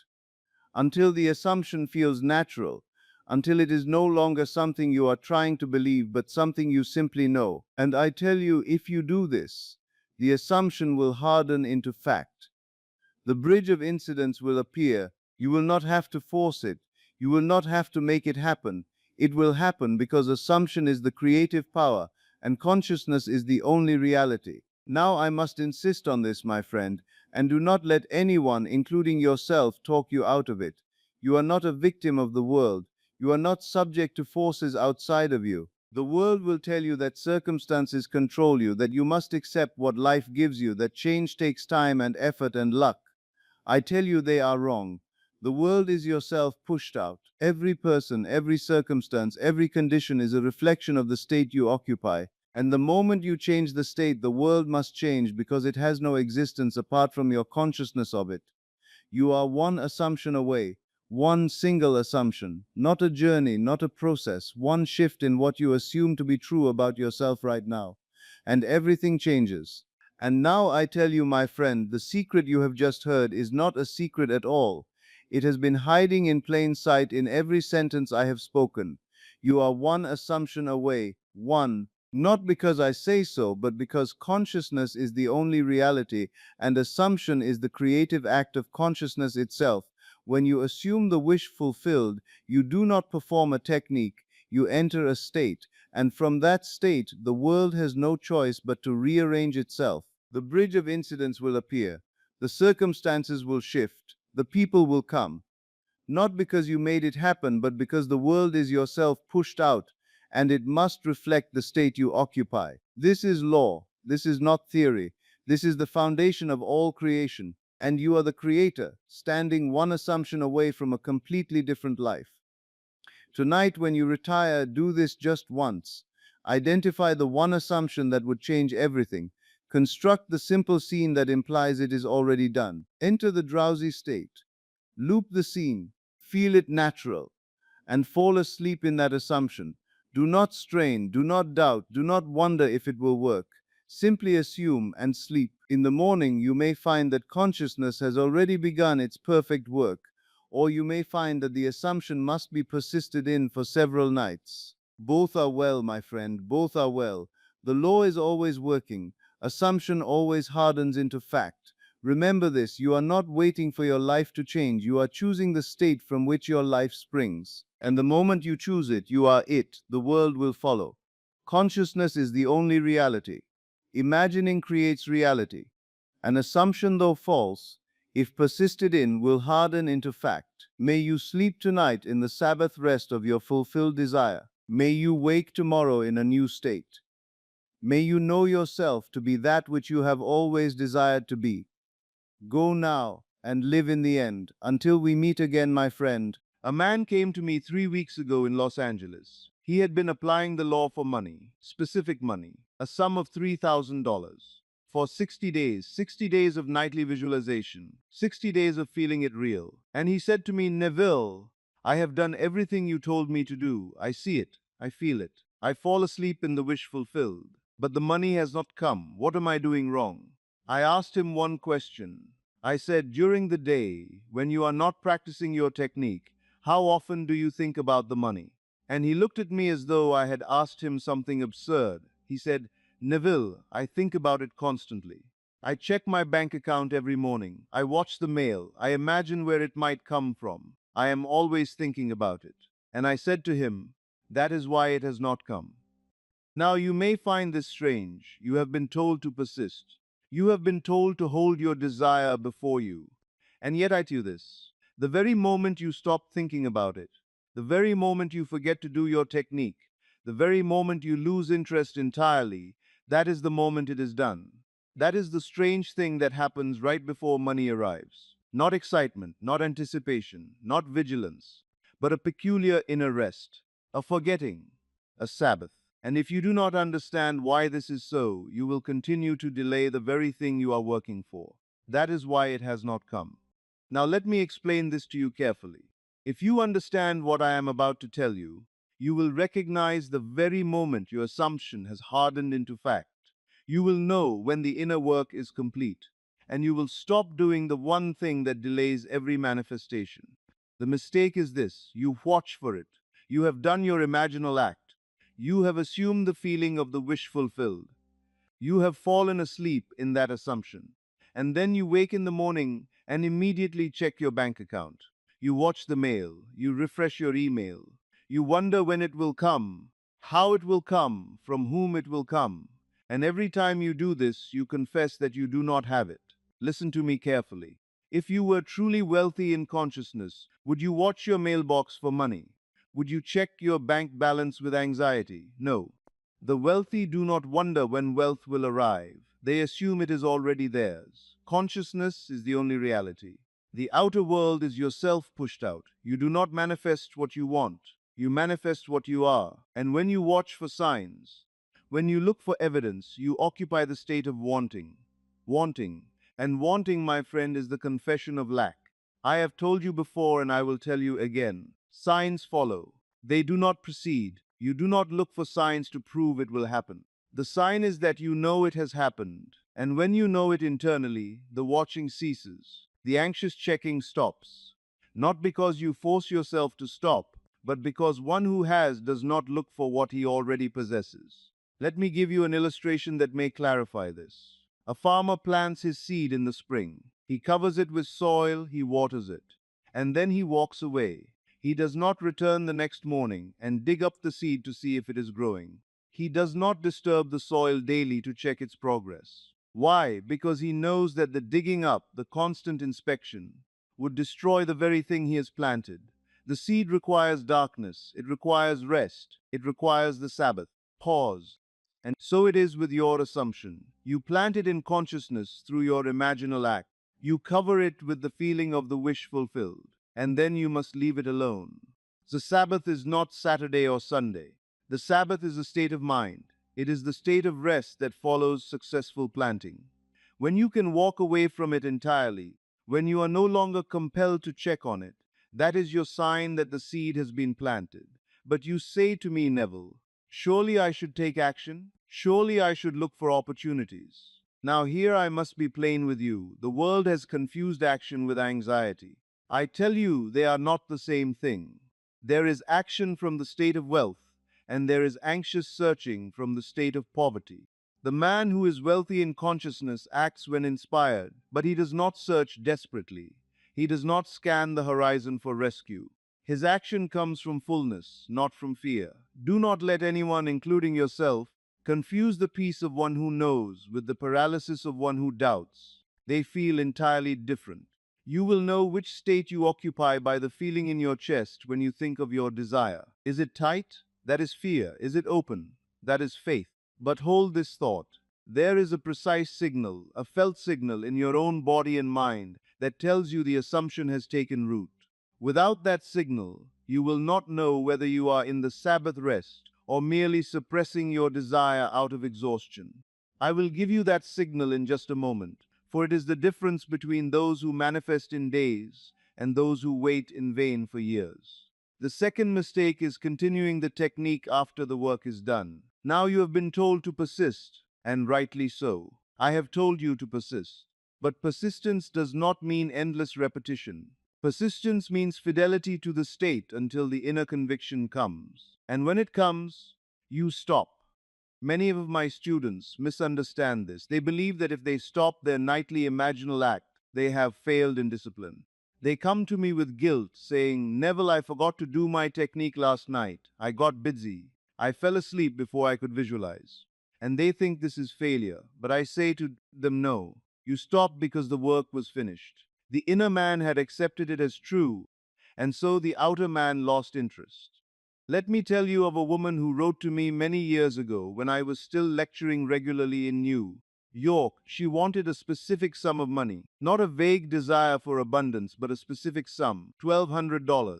until the assumption feels natural, until it is no longer something you are trying to believe, but something you simply know. And I tell you, if you do this, the assumption will harden into fact. The bridge of incidents will appear. You will not have to force it. You will not have to make it happen. It will happen because assumption is the creative power and consciousness is the only reality. Now I must insist on this, my friend, and do not let anyone, including yourself, talk you out of it. You are not a victim of the world. You are not subject to forces outside of you. The world will tell you that circumstances control you, that you must accept what life gives you, that change takes time and effort and luck. I tell you they are wrong. The world is yourself pushed out. Every person, every circumstance, every condition is a reflection of the state you occupy. And the moment you change the state, the world must change because it has no existence apart from your consciousness of it. You are one assumption away, one single assumption, not a journey, not a process, one shift in what you assume to be true about yourself right now. And everything changes. And now I tell you, my friend, the secret you have just heard is not a secret at all. It has been hiding in plain sight in every sentence I have spoken. You are one assumption away, one. Not because I say so, but because consciousness is the only reality, and assumption is the creative act of consciousness itself. When you assume the wish fulfilled, you do not perform a technique, you enter a state, and from that state, the world has no choice but to rearrange itself. The bridge of incidents will appear, the circumstances will shift, the people will come. Not because you made it happen, but because the world is yourself pushed out, and it must reflect the state you occupy. This is law. This is not theory. This is the foundation of all creation, and you are the creator, standing one assumption away from a completely different life. Tonight, when you retire, do this just once. Identify the one assumption that would change everything. Construct the simple scene that implies it is already done. Enter the drowsy state. Loop the scene. Feel it natural. And fall asleep in that assumption. Do not strain, do not doubt, do not wonder if it will work. Simply assume and sleep. In the morning, you may find that consciousness has already begun its perfect work, or you may find that the assumption must be persisted in for several nights. Both are well, my friend, both are well. The law is always working. Assumption always hardens into fact. Remember this, you are not waiting for your life to change, you are choosing the state from which your life springs. And the moment you choose it, you are it, the world will follow. Consciousness is the only reality. Imagining creates reality. An assumption, though false, if persisted in, will harden into fact. May you sleep tonight in the Sabbath rest of your fulfilled desire. May you wake tomorrow in a new state. May you know yourself to be that which you have always desired to be. Go now and live in the end. Until we meet again, my friend. A man came to me 3 weeks ago in Los Angeles. He had been applying the law for money, specific money, a sum of $3,000. For 60 days of nightly visualization, 60 days of feeling it real. And he said to me, Neville, I have done everything you told me to do. I see it. I feel it. I fall asleep in the wish fulfilled. But the money has not come. What am I doing wrong? I asked him one question. I said, during the day, when you are not practicing your technique, how often do you think about the money? And he looked at me as though I had asked him something absurd. He said, Neville, I think about it constantly. I check my bank account every morning. I watch the mail. I imagine where it might come from. I am always thinking about it. And I said to him, that is why it has not come. Now you may find this strange. You have been told to persist. You have been told to hold your desire before you. And yet I tell you this, the very moment you stop thinking about it, the very moment you forget to do your technique, the very moment you lose interest entirely, that is the moment it is done. That is the strange thing that happens right before money arrives. Not excitement, not anticipation, not vigilance, but a peculiar inner rest, a forgetting, a Sabbath. And if you do not understand why this is so, you will continue to delay the very thing you are working for. That is why it has not come. Now let me explain this to you carefully. If you understand what I am about to tell you, you will recognize the very moment your assumption has hardened into fact. You will know when the inner work is complete, and you will stop doing the one thing that delays every manifestation. The mistake is this: you watch for it. You have done your imaginal act. You have assumed the feeling of the wish fulfilled. You have fallen asleep in that assumption. And then you wake in the morning and immediately check your bank account. You watch the mail. You refresh your email. You wonder when it will come, how it will come, from whom it will come. And every time you do this, you confess that you do not have it. Listen to me carefully. If you were truly wealthy in consciousness, would you watch your mailbox for money? Would you check your bank balance with anxiety? No. The wealthy do not wonder when wealth will arrive. They assume it is already theirs. Consciousness is the only reality. The outer world is yourself pushed out. You do not manifest what you want. You manifest what you are. And when you watch for signs, when you look for evidence, you occupy the state of wanting. Wanting. And wanting, my friend, is the confession of lack. I have told you before and I will tell you again. Signs follow. They do not precede. You do not look for signs to prove it will happen. The sign is that you know it has happened. And when you know it internally, the watching ceases. The anxious checking stops. Not because you force yourself to stop, but because one who has does not look for what he already possesses. Let me give you an illustration that may clarify this. A farmer plants his seed in the spring. He covers it with soil, he waters it, and then he walks away. He does not return the next morning and dig up the seed to see if it is growing. He does not disturb the soil daily to check its progress. Why? Because he knows that the digging up, the constant inspection, would destroy the very thing he has planted. The seed requires darkness, it requires rest, it requires the Sabbath, pause. And so it is with your assumption. You plant it in consciousness through your imaginal act. You cover it with the feeling of the wish fulfilled, and then you must leave it alone. The Sabbath is not Saturday or Sunday. The Sabbath is a state of mind. It is the state of rest that follows successful planting. When you can walk away from it entirely, when you are no longer compelled to check on it, that is your sign that the seed has been planted. But you say to me, Neville, surely I should take action? Surely I should look for opportunities. Now here I must be plain with you. The world has confused action with anxiety. I tell you, they are not the same thing. There is action from the state of wealth, and there is anxious searching from the state of poverty. The man who is wealthy in consciousness acts when inspired, but he does not search desperately. He does not scan the horizon for rescue. His action comes from fullness, not from fear. Do not let anyone, including yourself, confuse the peace of one who knows with the paralysis of one who doubts. They feel entirely different. You will know which state you occupy by the feeling in your chest when you think of your desire. Is it tight? That is fear. Is it open? That is faith. But hold this thought. There is a precise signal, a felt signal in your own body and mind that tells you the assumption has taken root. Without that signal, you will not know whether you are in the Sabbath rest or merely suppressing your desire out of exhaustion. I will give you that signal in just a moment, for it is the difference between those who manifest in days and those who wait in vain for years. The second mistake is continuing the technique after the work is done. Now you have been told to persist, and rightly so. I have told you to persist. But persistence does not mean endless repetition. Persistence means fidelity to the state until the inner conviction comes. And when it comes, you stop. Many of my students misunderstand this. They believe that if they stop their nightly imaginal act, they have failed in discipline. They come to me with guilt, saying, Neville, I forgot to do my technique last night. I got busy. I fell asleep before I could visualize. And they think this is failure. But I say to them, no. You stopped because the work was finished. The inner man had accepted it as true, and so the outer man lost interest. Let me tell you of a woman who wrote to me many years ago when I was still lecturing regularly in New York. She wanted a specific sum of money, not a vague desire for abundance, but a specific sum, $1,200.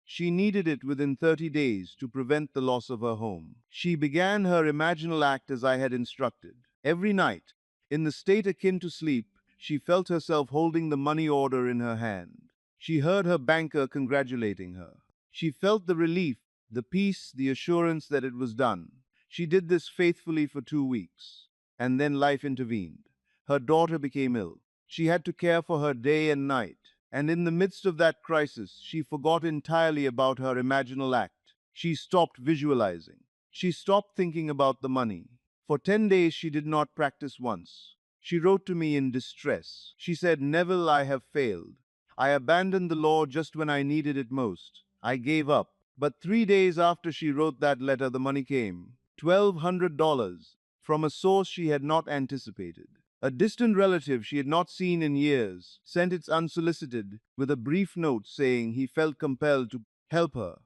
She needed it within 30 days to prevent the loss of her home. She began her imaginal act as I had instructed. Every night, in the state akin to sleep, she felt herself holding the money order in her hand. She heard her banker congratulating her. She felt the relief, the peace, the assurance that it was done. She did this faithfully for 2 weeks. And then life intervened. Her daughter became ill. She had to care for her day and night. And in the midst of that crisis, she forgot entirely about her imaginal act. She stopped visualizing. She stopped thinking about the money. For 10 days, she did not practice once. She wrote to me in distress. She said, Neville, I have failed. I abandoned the law just when I needed it most. I gave up. But 3 days after she wrote that letter, the money came. $1,200 from a source she had not anticipated. A distant relative she had not seen in years sent it unsolicited with a brief note saying he felt compelled to help her.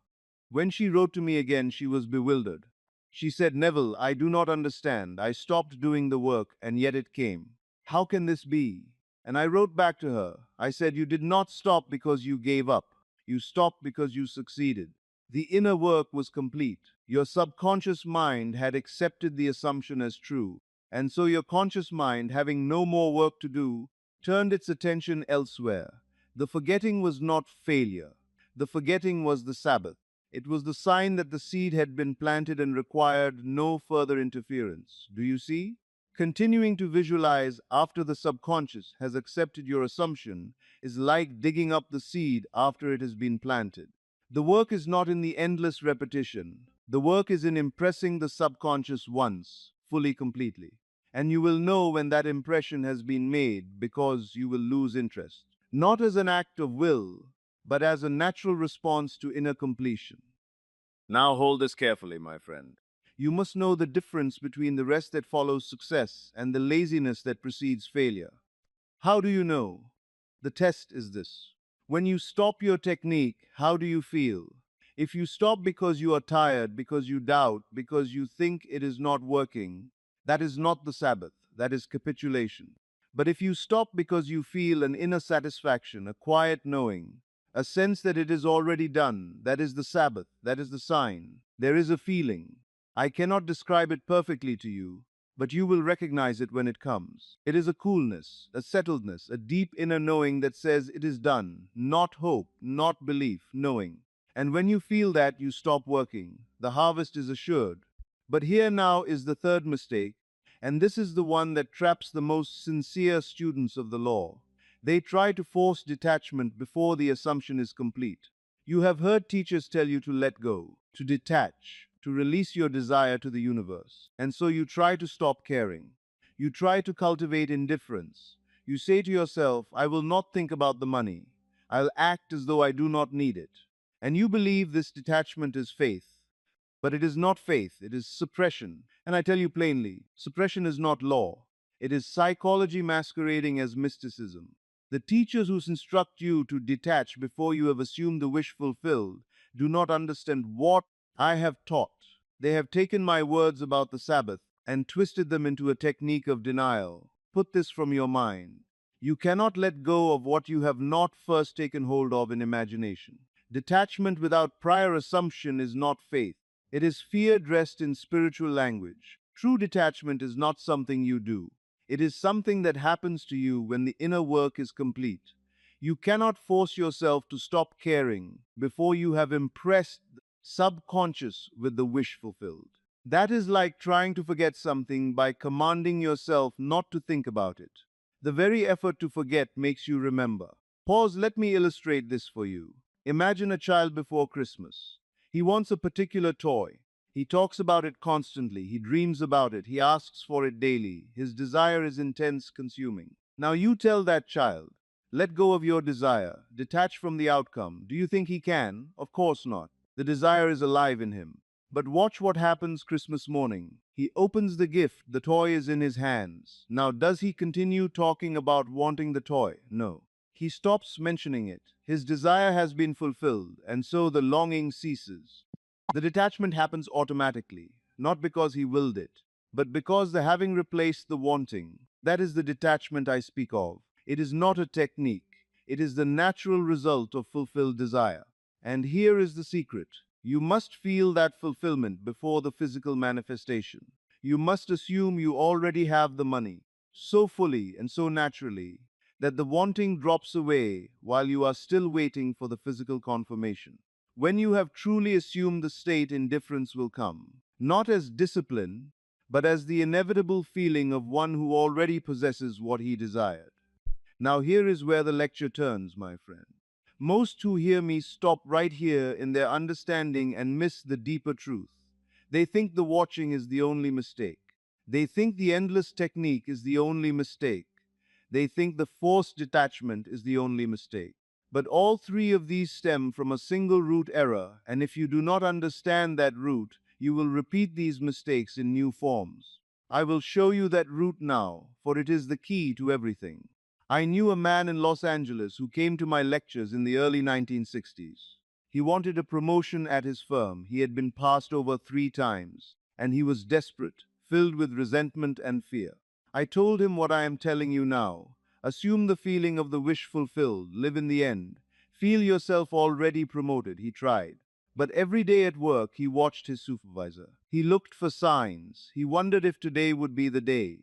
When she wrote to me again, she was bewildered. She said, Neville, I do not understand. I stopped doing the work, and yet it came. How can this be? And I wrote back to her. I said, you did not stop because you gave up. You stopped because you succeeded. The inner work was complete. Your subconscious mind had accepted the assumption as true. And so your conscious mind, having no more work to do, turned its attention elsewhere. The forgetting was not failure. The forgetting was the Sabbath. It was the sign that the seed had been planted and required no further interference. Do you see? Continuing to visualize after the subconscious has accepted your assumption is like digging up the seed after it has been planted. The work is not in the endless repetition. The work is in impressing the subconscious once, fully, completely. And you will know when that impression has been made because you will lose interest. Not as an act of will, but as a natural response to inner completion. Now hold this carefully, my friend. You must know the difference between the rest that follows success and the laziness that precedes failure. How do you know? The test is this. When you stop your technique, how do you feel? If you stop because you are tired, because you doubt, because you think it is not working, that is not the Sabbath, that is capitulation. But if you stop because you feel an inner satisfaction, a quiet knowing, a sense that it is already done, that is the Sabbath, that is the sign. There is a feeling. I cannot describe it perfectly to you, but you will recognize it when it comes. It is a coolness, a settledness, a deep inner knowing that says it is done, not hope, not belief, knowing. And when you feel that, you stop working. The harvest is assured. But here now is the third mistake, and this is the one that traps the most sincere students of the law. They try to force detachment before the assumption is complete. You have heard teachers tell you to let go, to detach. to release your desire to the universe. And so you try to stop caring. You try to cultivate indifference. You say to yourself, I will not think about the money. I'll act as though I do not need it. And you believe this detachment is faith. But it is not faith, it is suppression. And I tell you plainly, suppression is not law. It is psychology masquerading as mysticism. The teachers who instruct you to detach before you have assumed the wish fulfilled do not understand what I have taught. They have taken my words about the Sabbath and twisted them into a technique of denial. Put this from your mind. You cannot let go of what you have not first taken hold of in imagination. Detachment without prior assumption is not faith. It is fear dressed in spiritual language. True detachment is not something you do. It is something that happens to you when the inner work is complete. You cannot force yourself to stop caring before you have impressed the subconscious with the wish fulfilled. That is like trying to forget something by commanding yourself not to think about it. The very effort to forget makes you remember. Pause, let me illustrate this for you. Imagine a child before Christmas. He wants a particular toy. He talks about it constantly. He dreams about it. He asks for it daily. His desire is intense, consuming. Now you tell that child, let go of your desire, detach from the outcome. Do you think he can? Of course not. The desire is alive in him. But watch what happens Christmas morning. He opens the gift, the toy is in his hands. Now, does he continue talking about wanting the toy? No. He stops mentioning it. His desire has been fulfilled, and so the longing ceases. The detachment happens automatically, not because he willed it, but because the having replaced the wanting. That is the detachment I speak of. It is not a technique. It is the natural result of fulfilled desire. And here is the secret. You must feel that fulfillment before the physical manifestation. You must assume you already have the money, so fully and so naturally, that the wanting drops away while you are still waiting for the physical confirmation. When you have truly assumed the state, indifference will come, not as discipline, but as the inevitable feeling of one who already possesses what he desired. Now, here is where the lecture turns, my friend. Most who hear me stop right here in their understanding and miss the deeper truth. They think the watching is the only mistake. They think the endless technique is the only mistake. They think the forced detachment is the only mistake. But all three of these stem from a single root error, and if you do not understand that root, you will repeat these mistakes in new forms. I will show you that root now, for it is the key to everything. I knew a man in Los Angeles who came to my lectures in the early 1960s. He wanted a promotion at his firm. He had been passed over 3 times, and he was desperate, filled with resentment and fear. I told him what I am telling you now. Assume the feeling of the wish fulfilled, live in the end. Feel yourself already promoted, he tried. But every day at work, he watched his supervisor. He looked for signs. He wondered if today would be the day.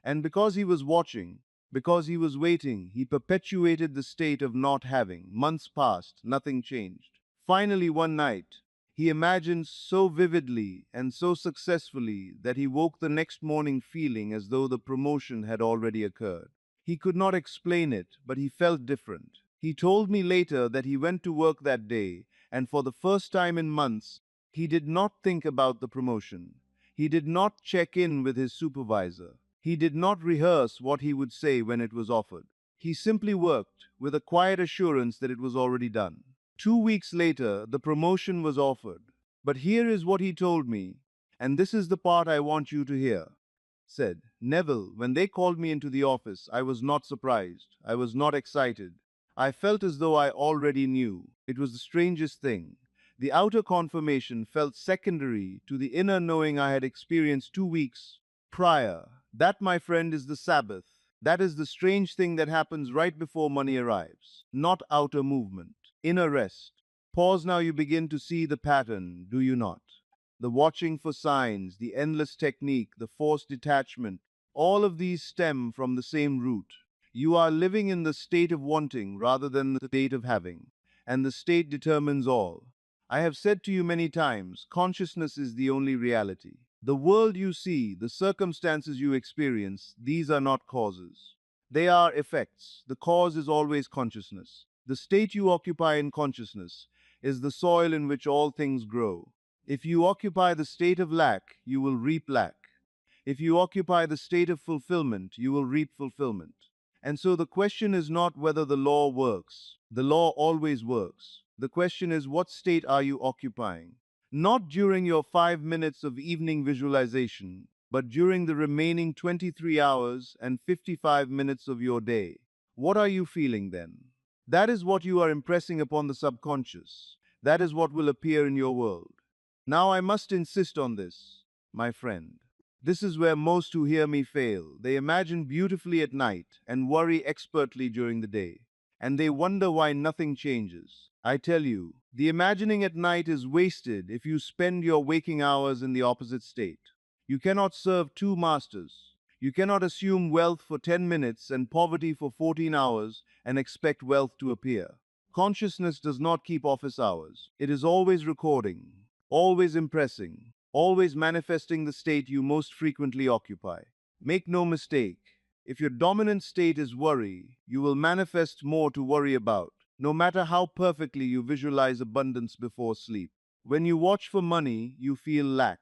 And because he was watching, because he was waiting, he perpetuated the state of not having. Months passed, nothing changed. Finally, one night, he imagined so vividly and so successfully that he woke the next morning feeling as though the promotion had already occurred. He could not explain it, but he felt different. He told me later that he went to work that day, and for the first time in months, he did not think about the promotion. He did not check in with his supervisor. He did not rehearse what he would say when it was offered. He simply worked with a quiet assurance that it was already done. 2 weeks later, the promotion was offered. But here is what he told me, and this is the part I want you to hear. Said, Neville, when they called me into the office, I was not surprised. I was not excited. I felt as though I already knew. It was the strangest thing. The outer confirmation felt secondary to the inner knowing I had experienced 2 weeks prior. That, my friend, is the Sabbath. That is the strange thing that happens right before money arrives. Not outer movement, inner rest. Pause now, you begin to see the pattern, do you not? The watching for signs, the endless technique, the forced detachment, all of these stem from the same root. You are living in the state of wanting rather than the state of having, and the state determines all. I have said to you many times, consciousness is the only reality. The world you see, the circumstances you experience, these are not causes. They are effects. The cause is always consciousness. The state you occupy in consciousness is the soil in which all things grow. If you occupy the state of lack, you will reap lack. If you occupy the state of fulfillment, you will reap fulfillment. And so the question is not whether the law works. The law always works. The question is, what state are you occupying? Not during your 5 minutes of evening visualization, but during the remaining 23 hours and 55 minutes of your day. What are you feeling then? That is what you are impressing upon the subconscious. That is what will appear in your world. Now I must insist on this, my friend. This is where most who hear me fail. They imagine beautifully at night and worry expertly during the day. And they wonder why nothing changes. I tell you, the imagining at night is wasted if you spend your waking hours in the opposite state. You cannot serve two masters. You cannot assume wealth for 10 minutes and poverty for 14 hours and expect wealth to appear. Consciousness does not keep office hours. It is always recording, always impressing, always manifesting the state you most frequently occupy. Make no mistake, if your dominant state is worry, you will manifest more to worry about, no matter how perfectly you visualize abundance before sleep. When you watch for money, you feel lack.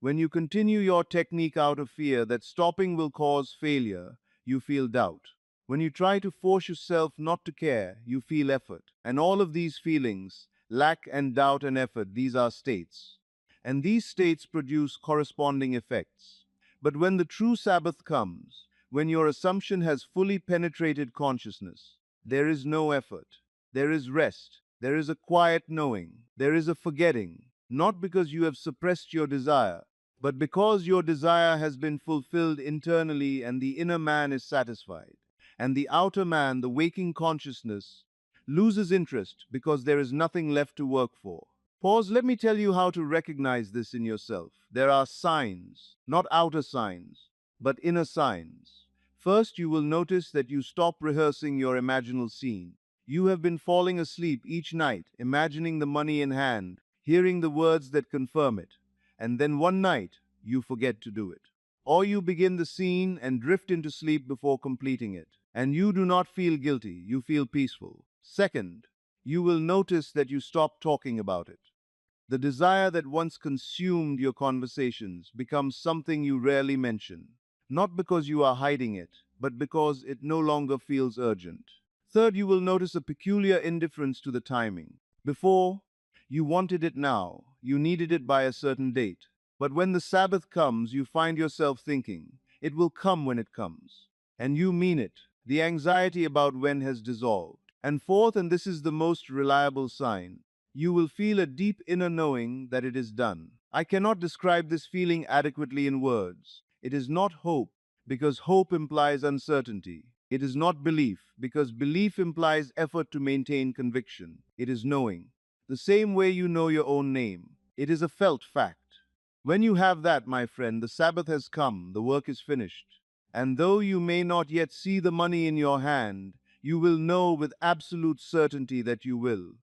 When you continue your technique out of fear that stopping will cause failure, you feel doubt. When you try to force yourself not to care, you feel effort. And all of these feelings, lack and doubt and effort, these are states. And these states produce corresponding effects. But when the true Sabbath comes, when your assumption has fully penetrated consciousness, there is no effort. There is rest. There is a quiet knowing. There is a forgetting. Not because you have suppressed your desire, but because your desire has been fulfilled internally and the inner man is satisfied. And the outer man, the waking consciousness, loses interest because there is nothing left to work for. Pause, let me tell you how to recognize this in yourself. There are signs, not outer signs, but inner signs. First, you will notice that you stop rehearsing your imaginal scene. You have been falling asleep each night, imagining the money in hand, hearing the words that confirm it, and then one night, you forget to do it. Or you begin the scene and drift into sleep before completing it. And you do not feel guilty, you feel peaceful. Second, you will notice that you stop talking about it. The desire that once consumed your conversations becomes something you rarely mention, not because you are hiding it, but because it no longer feels urgent. Third, you will notice a peculiar indifference to the timing. Before, you wanted it now, you needed it by a certain date. But when the Sabbath comes, you find yourself thinking, it will come when it comes. And you mean it. The anxiety about when has dissolved. And fourth, and this is the most reliable sign, you will feel a deep inner knowing that it is done. I cannot describe this feeling adequately in words. It is not hope, because hope implies uncertainty. It is not belief, because belief implies effort to maintain conviction. It is knowing. The same way you know your own name. It is a felt fact. When you have that, my friend, the Sabbath has come, the work is finished. And though you may not yet see the money in your hand, you will know with absolute certainty that you will.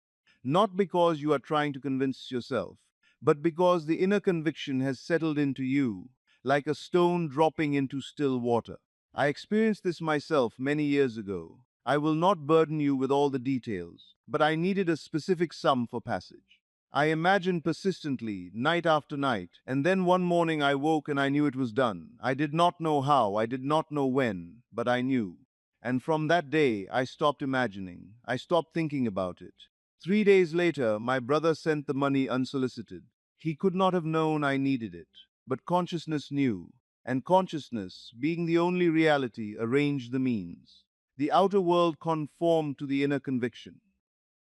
Not because you are trying to convince yourself, but because the inner conviction has settled into you, like a stone dropping into still water. I experienced this myself many years ago. I will not burden you with all the details, but I needed a specific sum for passage. I imagined persistently, night after night, and then one morning I woke and I knew it was done. I did not know how, I did not know when, but I knew. And from that day, I stopped imagining. I stopped thinking about it. 3 days later, my brother sent the money unsolicited. He could not have known I needed it, but consciousness knew, and consciousness, being the only reality, arranged the means. The outer world conformed to the inner conviction.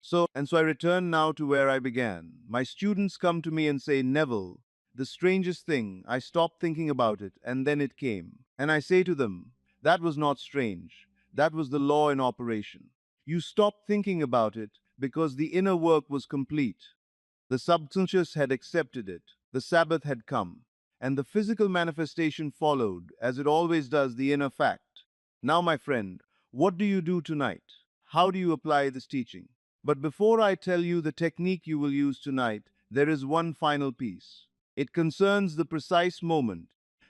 So I return now to where I began. My students come to me and say, Neville, the strangest thing, I stopped thinking about it, and then it came. And I say to them, that was not strange. That was the law in operation. You stopped thinking about it because the inner work was complete. The subconscious had accepted it. The Sabbath had come. And the physical manifestation followed, as it always does, the inner fact. Now, my friend, what do you do tonight? How do you apply this teaching? But before I tell you the technique you will use tonight, there is one final piece. It concerns the precise moment,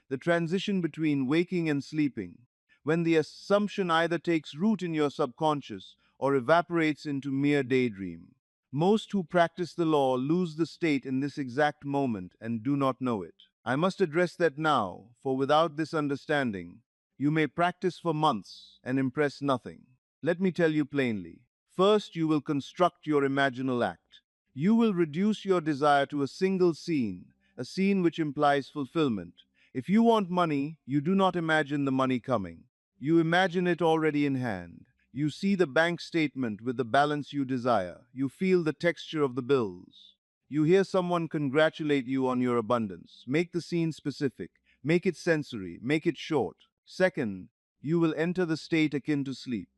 the transition between waking and sleeping, when the assumption either takes root in your subconscious or evaporates into mere daydream. Most who practice the law lose the state in this exact moment and do not know it. I must address that now, for without this understanding, you may practice for months and impress nothing. Let me tell you plainly. First, you will construct your imaginal act. You will reduce your desire to a single scene, a scene which implies fulfillment. If you want money, you do not imagine the money coming. You imagine it already in hand. You see the bank statement with the balance you desire. You feel the texture of the bills. You hear someone congratulate you on your abundance. Make the scene specific. Make it sensory. Make it short. Second, you will enter the state akin to sleep.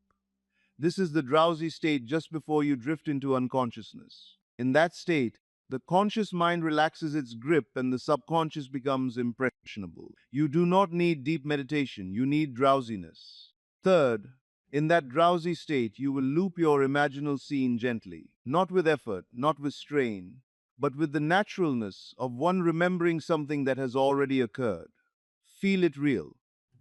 This is the drowsy state just before you drift into unconsciousness. In that state, the conscious mind relaxes its grip and the subconscious becomes impressionable. You do not need deep meditation, you need drowsiness. Third, in that drowsy state, you will loop your imaginal scene gently, not with effort, not with strain, but with the naturalness of one remembering something that has already occurred. Feel it real.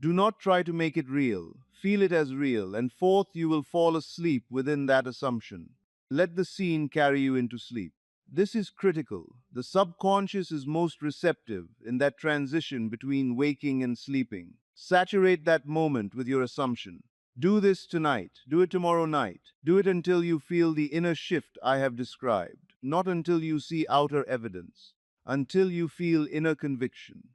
Do not try to make it real. Feel it as real. And fourth, you will fall asleep within that assumption. Let the scene carry you into sleep. This is critical. The subconscious is most receptive in that transition between waking and sleeping. Saturate that moment with your assumption. Do this tonight. Do it tomorrow night. Do it until you feel the inner shift I have described, not until you see outer evidence, until you feel inner conviction.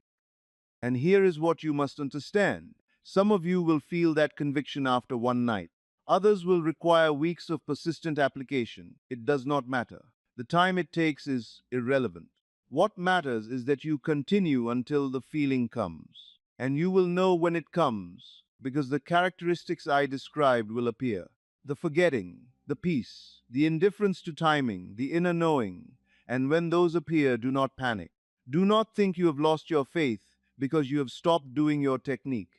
And here is what you must understand. Some of you will feel that conviction after one night. Others will require weeks of persistent application. It does not matter. The time it takes is irrelevant. What matters is that you continue until the feeling comes. And you will know when it comes, because the characteristics I described will appear. The forgetting, the peace, the indifference to timing, the inner knowing. And when those appear, do not panic. Do not think you have lost your faith because you have stopped doing your technique.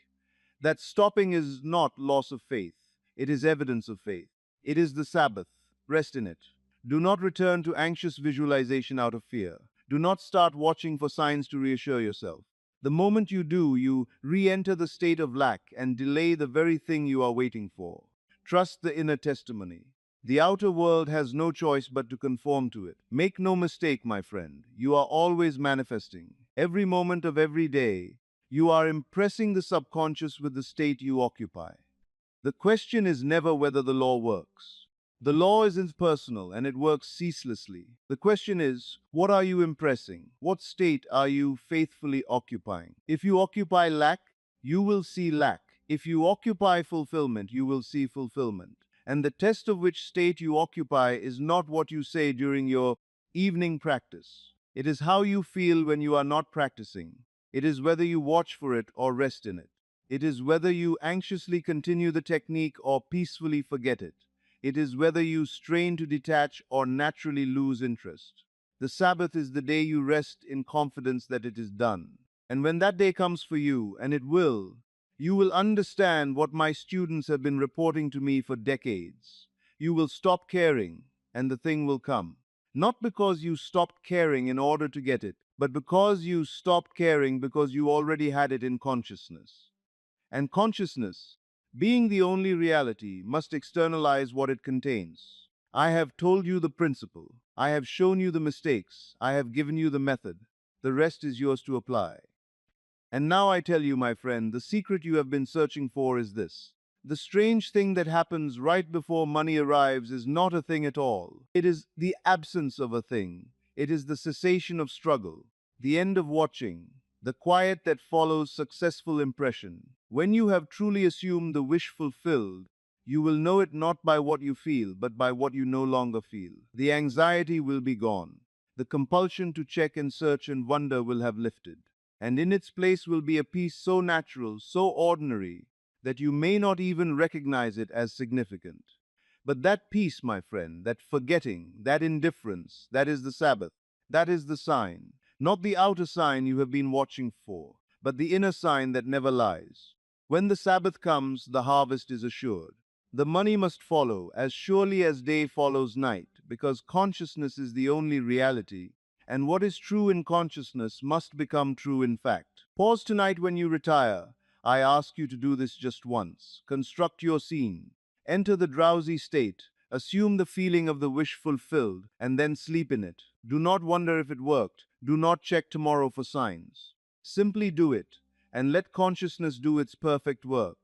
That stopping is not loss of faith. It is evidence of faith. It is the Sabbath. Rest in it. Do not return to anxious visualization out of fear. Do not start watching for signs to reassure yourself. The moment you do, you re-enter the state of lack and delay the very thing you are waiting for. Trust the inner testimony. The outer world has no choice but to conform to it. Make no mistake, my friend, you are always manifesting. Every moment of every day, you are impressing the subconscious with the state you occupy. The question is never whether the law works. The law is impersonal and it works ceaselessly. The question is, what are you impressing? What state are you faithfully occupying? If you occupy lack, you will see lack. If you occupy fulfillment, you will see fulfillment. And the test of which state you occupy is not what you say during your evening practice. It is how you feel when you are not practicing. It is whether you watch for it or rest in it. It is whether you anxiously continue the technique or peacefully forget it. It is whether you strain to detach or naturally lose interest. The Sabbath is the day you rest in confidence that it is done. And when that day comes for you, and it will, you will understand what my students have been reporting to me for decades. You will stop caring, and the thing will come. Not because you stopped caring in order to get it, but because you stopped caring because you already had it in consciousness. And consciousness, being the only reality, must externalize what it contains. I have told you the principle. I have shown you the mistakes. I have given you the method. The rest is yours to apply. And now I tell you, my friend, the secret you have been searching for is this. The strange thing that happens right before money arrives is not a thing at all. It is the absence of a thing. It is the cessation of struggle, the end of watching, the quiet that follows successful impression. When you have truly assumed the wish fulfilled, you will know it not by what you feel, but by what you no longer feel. The anxiety will be gone. The compulsion to check and search and wonder will have lifted. And in its place will be a peace so natural, so ordinary, that you may not even recognize it as significant. But that peace, my friend, that forgetting, that indifference, that is the Sabbath, that is the sign, not the outer sign you have been watching for, but the inner sign that never lies. When the Sabbath comes, the harvest is assured. The money must follow as surely as day follows night, because consciousness is the only reality, and what is true in consciousness must become true in fact. Pause tonight when you retire. I ask you to do this just once. Construct your scene. Enter the drowsy state. Assume the feeling of the wish fulfilled and then sleep in it. Do not wonder if it worked. Do not check tomorrow for signs. Simply do it and let consciousness do its perfect work.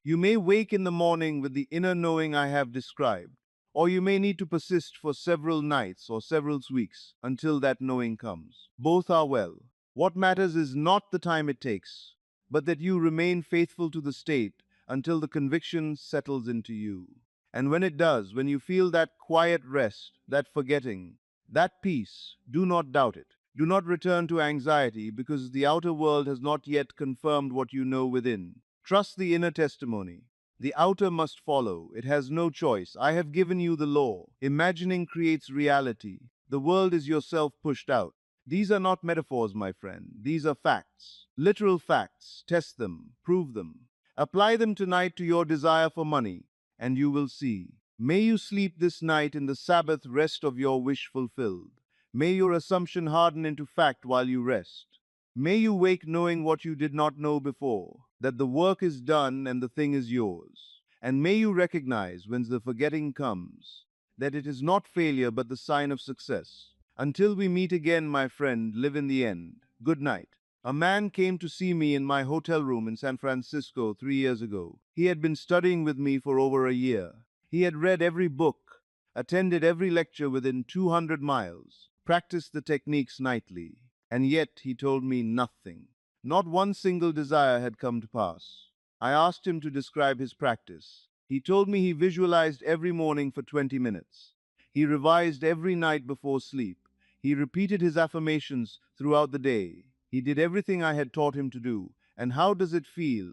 You may wake in the morning with the inner knowing I have described, or you may need to persist for several nights or several weeks until that knowing comes. Both are well. What matters is not the time it takes, but that you remain faithful to the state until the conviction settles into you. And when it does, when you feel that quiet rest, that forgetting, that peace, do not doubt it. Do not return to anxiety because the outer world has not yet confirmed what you know within. Trust the inner testimony. The outer must follow. It has no choice. I have given you the law. Imagining creates reality. The world is yourself pushed out. These are not metaphors, my friend. These are facts. Literal facts. Test them. Prove them. Apply them tonight to your desire for money, and you will see. May you sleep this night in the Sabbath rest of your wish fulfilled. May your assumption harden into fact while you rest. May you wake knowing what you did not know before, that the work is done and the thing is yours. And may you recognize when the forgetting comes, that it is not failure but the sign of success. Until we meet again, my friend, live in the end. Good night. A man came to see me in my hotel room in San Francisco 3 years ago. He had been studying with me for over a year. He had read every book, attended every lecture within 200 miles, practiced the techniques nightly, and yet he told me nothing. Not one single desire had come to pass. I asked him to describe his practice. He told me he visualized every morning for 20 minutes. He revised every night before sleep. He repeated his affirmations throughout the day. He did everything I had taught him to do. And how does it feel?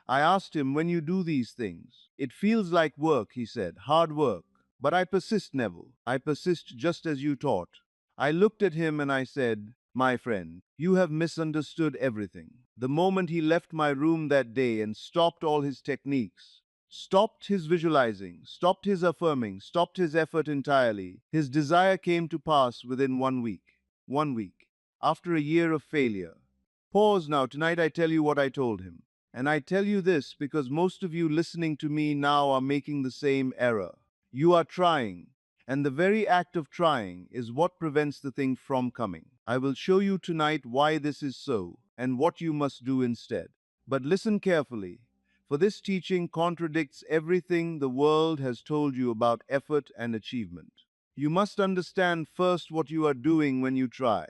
I asked him, when you do these things. It feels like work, he said, hard work. But I persist, Neville. I persist just as you taught. I looked at him and I said, my friend, you have misunderstood everything. The moment he left my room that day and stopped all his techniques, stopped his visualizing, stopped his affirming, stopped his effort entirely, his desire came to pass within 1 week. 1 week. After a year of failure. Pause now. Tonight I tell you what I told him. And I tell you this because most of you listening to me now are making the same error. You are trying, and the very act of trying is what prevents the thing from coming. I will show you tonight why this is so and what you must do instead. But listen carefully, for this teaching contradicts everything the world has told you about effort and achievement. You must understand first what you are doing when you try.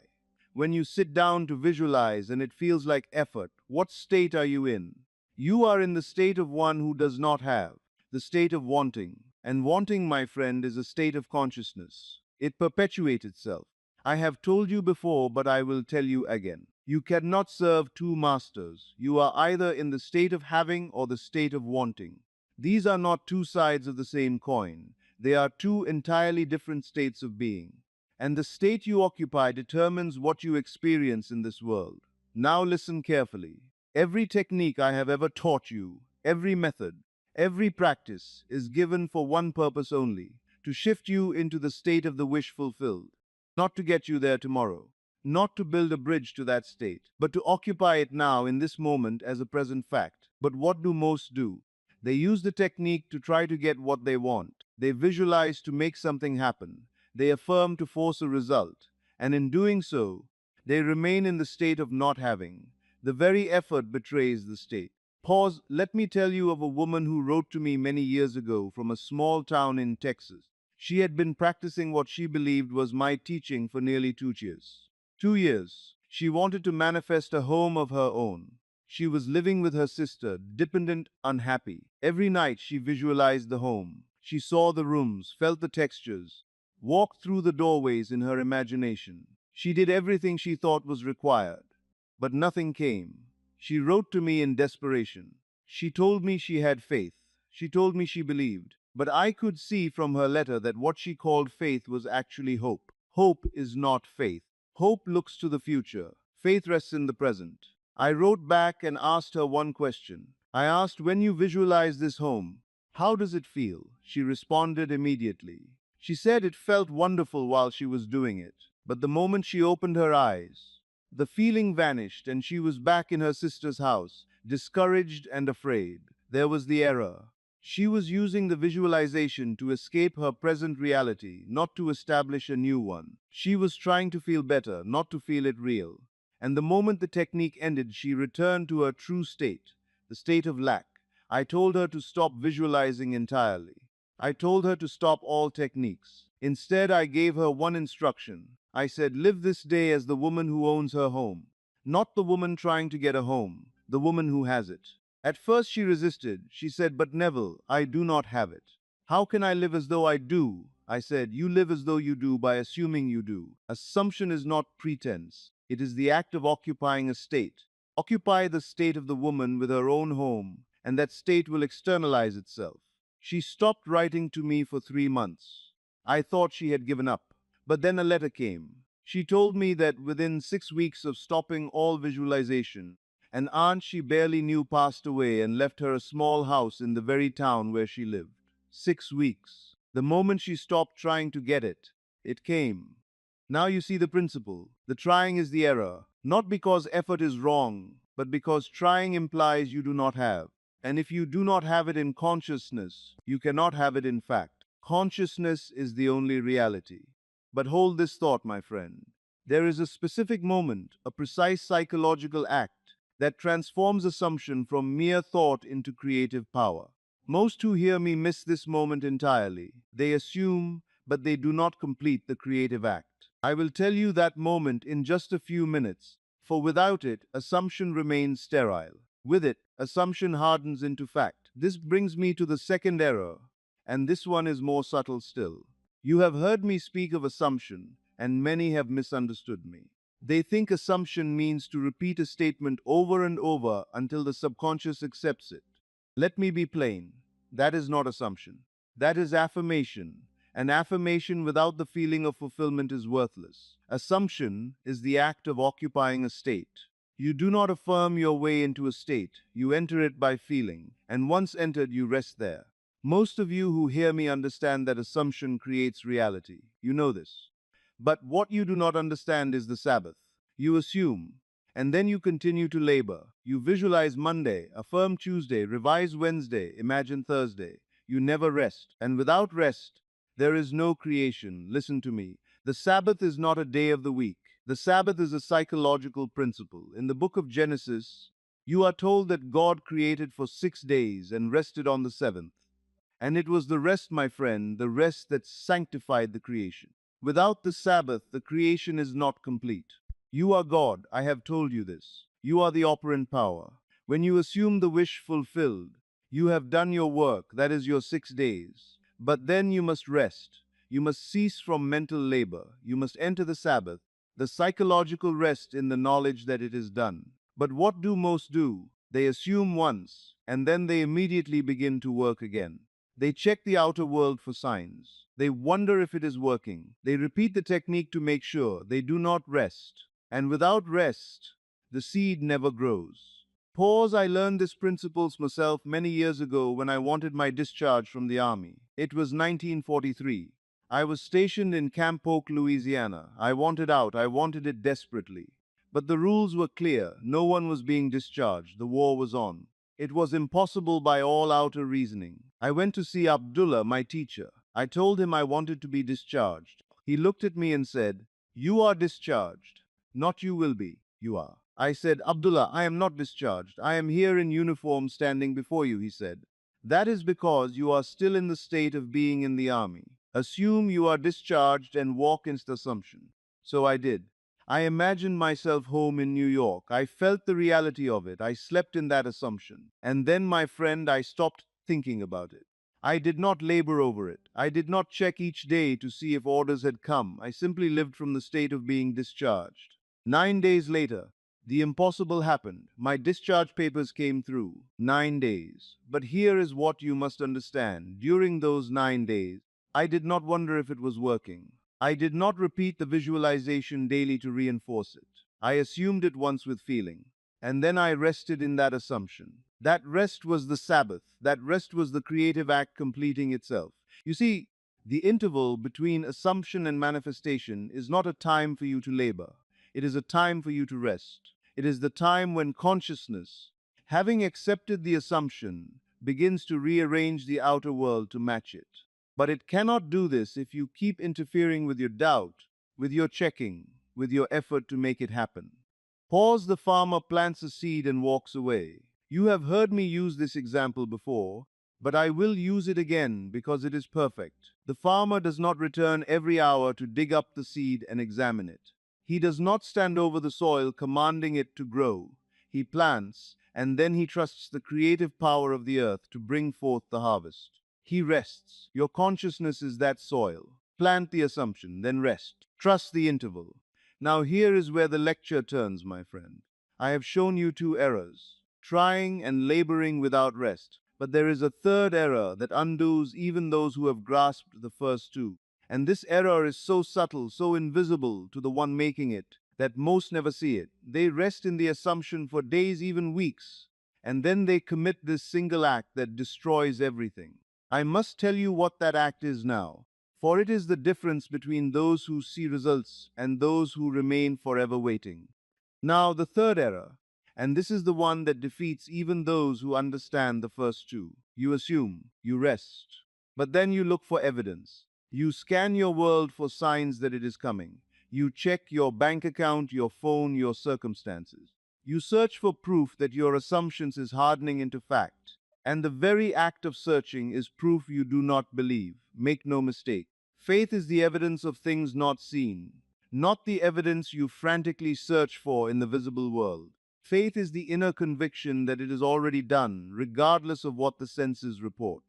When you sit down to visualize and it feels like effort, what state are you in? You are in the state of one who does not have, the state of wanting. And wanting, my friend, is a state of consciousness. It perpetuates itself. I have told you before, but I will tell you again. You cannot serve two masters. You are either in the state of having or the state of wanting. These are not two sides of the same coin. They are two entirely different states of being. And the state you occupy determines what you experience in this world. Now listen carefully. Every technique I have ever taught you, every method, every practice is given for one purpose only, to shift you into the state of the wish fulfilled. Not to get you there tomorrow, not to build a bridge to that state, but to occupy it now in this moment as a present fact. But what do most do? They use the technique to try to get what they want. They visualize to make something happen. They affirm to force a result, and in doing so, they remain in the state of not having. The very effort betrays the state. Pause. Let me tell you of a woman who wrote to me many years ago from a small town in Texas. She had been practicing what she believed was my teaching for nearly 2 years. 2 years. She wanted to manifest a home of her own. She was living with her sister, dependent, unhappy. Every night she visualized the home. She saw the rooms, felt the textures, walked through the doorways in her imagination. She did everything she thought was required, but nothing came. She wrote to me in desperation. She told me she had faith. She told me she believed. But I could see from her letter that what she called faith was actually hope. Hope is not faith. Hope looks to the future. Faith rests in the present. I wrote back and asked her one question. I asked, when you visualize this home, how does it feel? She responded immediately. She said it felt wonderful while she was doing it. But the moment she opened her eyes, the feeling vanished and she was back in her sister's house, discouraged and afraid. There was the error. She was using the visualization to escape her present reality, not to establish a new one. She was trying to feel better, not to feel it real. And the moment the technique ended, she returned to her true state, the state of lack. I told her to stop visualizing entirely. I told her to stop all techniques. Instead, I gave her one instruction. I said, live this day as the woman who owns her home, not the woman trying to get a home, the woman who has it. At first she resisted. She said, but Neville, I do not have it. How can I live as though I do? I said, you live as though you do by assuming you do. Assumption is not pretense. It is the act of occupying a state. Occupy the state of the woman with her own home, and that state will externalize itself. She stopped writing to me for 3 months. I thought she had given up. But then a letter came. She told me that within 6 weeks of stopping all visualization, an aunt she barely knew passed away and left her a small house in the very town where she lived. 6 weeks. The moment she stopped trying to get it, it came. Now you see the principle. The trying is the error, not because effort is wrong, but because trying implies you do not have. And if you do not have it in consciousness, you cannot have it in fact. Consciousness is the only reality. But hold this thought, my friend. There is a specific moment, a precise psychological act, that transforms assumption from mere thought into creative power. Most who hear me miss this moment entirely. They assume, but they do not complete the creative act. I will tell you that moment in just a few minutes, for without it, assumption remains sterile. With it, assumption hardens into fact. This brings me to the second error, and this one is more subtle still. You have heard me speak of assumption, and many have misunderstood me. They think assumption means to repeat a statement over and over until the subconscious accepts it. Let me be plain. That is not assumption. That is affirmation. An affirmation without the feeling of fulfillment is worthless. Assumption is the act of occupying a state. You do not affirm your way into a state. You enter it by feeling, and once entered, you rest there. Most of you who hear me understand that assumption creates reality. You know this. But what you do not understand is the Sabbath. You assume, and then you continue to labor. You visualize Monday, affirm Tuesday, revise Wednesday, imagine Thursday. You never rest. And without rest, there is no creation. Listen to me. The Sabbath is not a day of the week. The Sabbath is a psychological principle. In the book of Genesis, you are told that God created for 6 days and rested on the seventh. And it was the rest, my friend, the rest that sanctified the creation. Without the Sabbath, the creation is not complete. You are God, I have told you this. You are the operant power. When you assume the wish fulfilled, you have done your work, that is your 6 days. But then you must rest. You must cease from mental labor. You must enter the Sabbath, the psychological rest in the knowledge that it is done. But what do most do? They assume once, and then they immediately begin to work again. They check the outer world for signs. They wonder if it is working. They repeat the technique to make sure. They do not rest. And without rest, the seed never grows. Pause. I learned this principles myself many years ago when I wanted my discharge from the army. It was 1943. I was stationed in Camp Polk, Louisiana. I wanted out. I wanted it desperately. But the rules were clear. No one was being discharged. The war was on. It was impossible by all outer reasoning. I went to see Abdullah, my teacher. I told him I wanted to be discharged. He looked at me and said, "You are discharged. Not you will be. You are." I said, "Abdullah, I am not discharged. I am here in uniform standing before you," he said. "That is because you are still in the state of being in the army. Assume you are discharged and walk into assumption." So I did. I imagined myself home in New York. I felt the reality of it. I slept in that assumption. And then, my friend, I stopped thinking about it. I did not labor over it. I did not check each day to see if orders had come. I simply lived from the state of being discharged. 9 days later, the impossible happened. My discharge papers came through. 9 days. But here is what you must understand. During those 9 days, I did not wonder if it was working. I did not repeat the visualization daily to reinforce it. I assumed it once with feeling, and then I rested in that assumption. That rest was the Sabbath. That rest was the creative act completing itself. You see, the interval between assumption and manifestation is not a time for you to labor. It is a time for you to rest. It is the time when consciousness, having accepted the assumption, begins to rearrange the outer world to match it. But it cannot do this if you keep interfering with your doubt, with your checking, with your effort to make it happen. Pause. The farmer plants a seed and walks away. You have heard me use this example before, but I will use it again because it is perfect. The farmer does not return every hour to dig up the seed and examine it. He does not stand over the soil commanding it to grow. He plants, and then he trusts the creative power of the earth to bring forth the harvest. He rests. Your consciousness is that soil. Plant the assumption, then rest. Trust the interval. Now here is where the lecture turns, my friend. I have shown you two errors, trying and laboring without rest. But there is a third error that undoes even those who have grasped the first two. And this error is so subtle, so invisible to the one making it, that most never see it. They rest in the assumption for days, even weeks, and then they commit this single act that destroys everything. I must tell you what that act is now, for it is the difference between those who see results and those who remain forever waiting. Now, the third error, and this is the one that defeats even those who understand the first two. You assume, you rest, but then you look for evidence. You scan your world for signs that it is coming. You check your bank account, your phone, your circumstances. You search for proof that your assumptions is hardening into fact. And the very act of searching is proof you do not believe. Make no mistake. Faith is the evidence of things not seen, not the evidence you frantically search for in the visible world. Faith is the inner conviction that it is already done, regardless of what the senses report.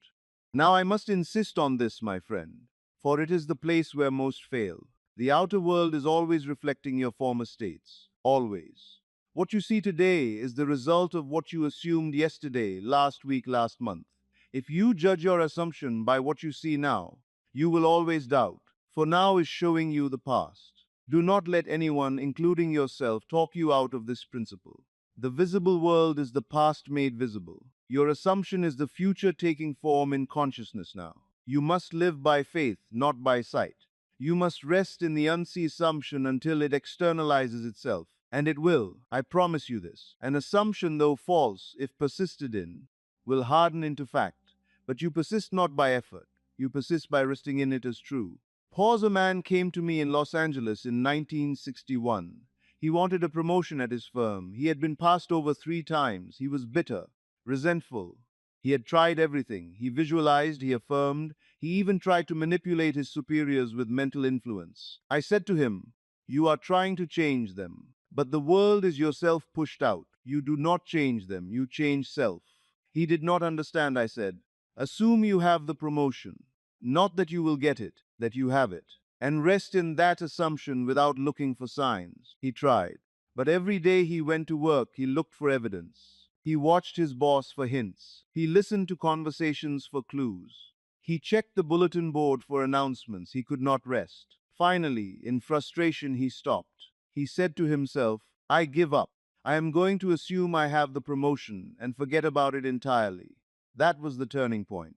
Now I must insist on this, my friend, for it is the place where most fail. The outer world is always reflecting your former states. Always. What you see today is the result of what you assumed yesterday, last week, last month. If you judge your assumption by what you see now, you will always doubt, for now is showing you the past. Do not let anyone, including yourself, talk you out of this principle. The visible world is the past made visible. Your assumption is the future taking form in consciousness now. You must live by faith, not by sight. You must rest in the unseen assumption until it externalizes itself. And it will, I promise you this. An assumption, though false, if persisted in, will harden into fact. But you persist not by effort. You persist by resting in it as true. Pause. A man came to me in Los Angeles in 1961. He wanted a promotion at his firm. He had been passed over 3 times. He was bitter, resentful. He had tried everything. He visualized, he affirmed, he even tried to manipulate his superiors with mental influence. I said to him, "You are trying to change them, but the world is yourself pushed out. You do not change them, you change self." He did not understand, I said. "Assume you have the promotion. Not that you will get it, that you have it. And rest in that assumption without looking for signs." He tried. But every day he went to work, he looked for evidence. He watched his boss for hints. He listened to conversations for clues. He checked the bulletin board for announcements. He could not rest. Finally, in frustration, he stopped. He said to himself, "I give up. I am going to assume I have the promotion and forget about it entirely." That was the turning point.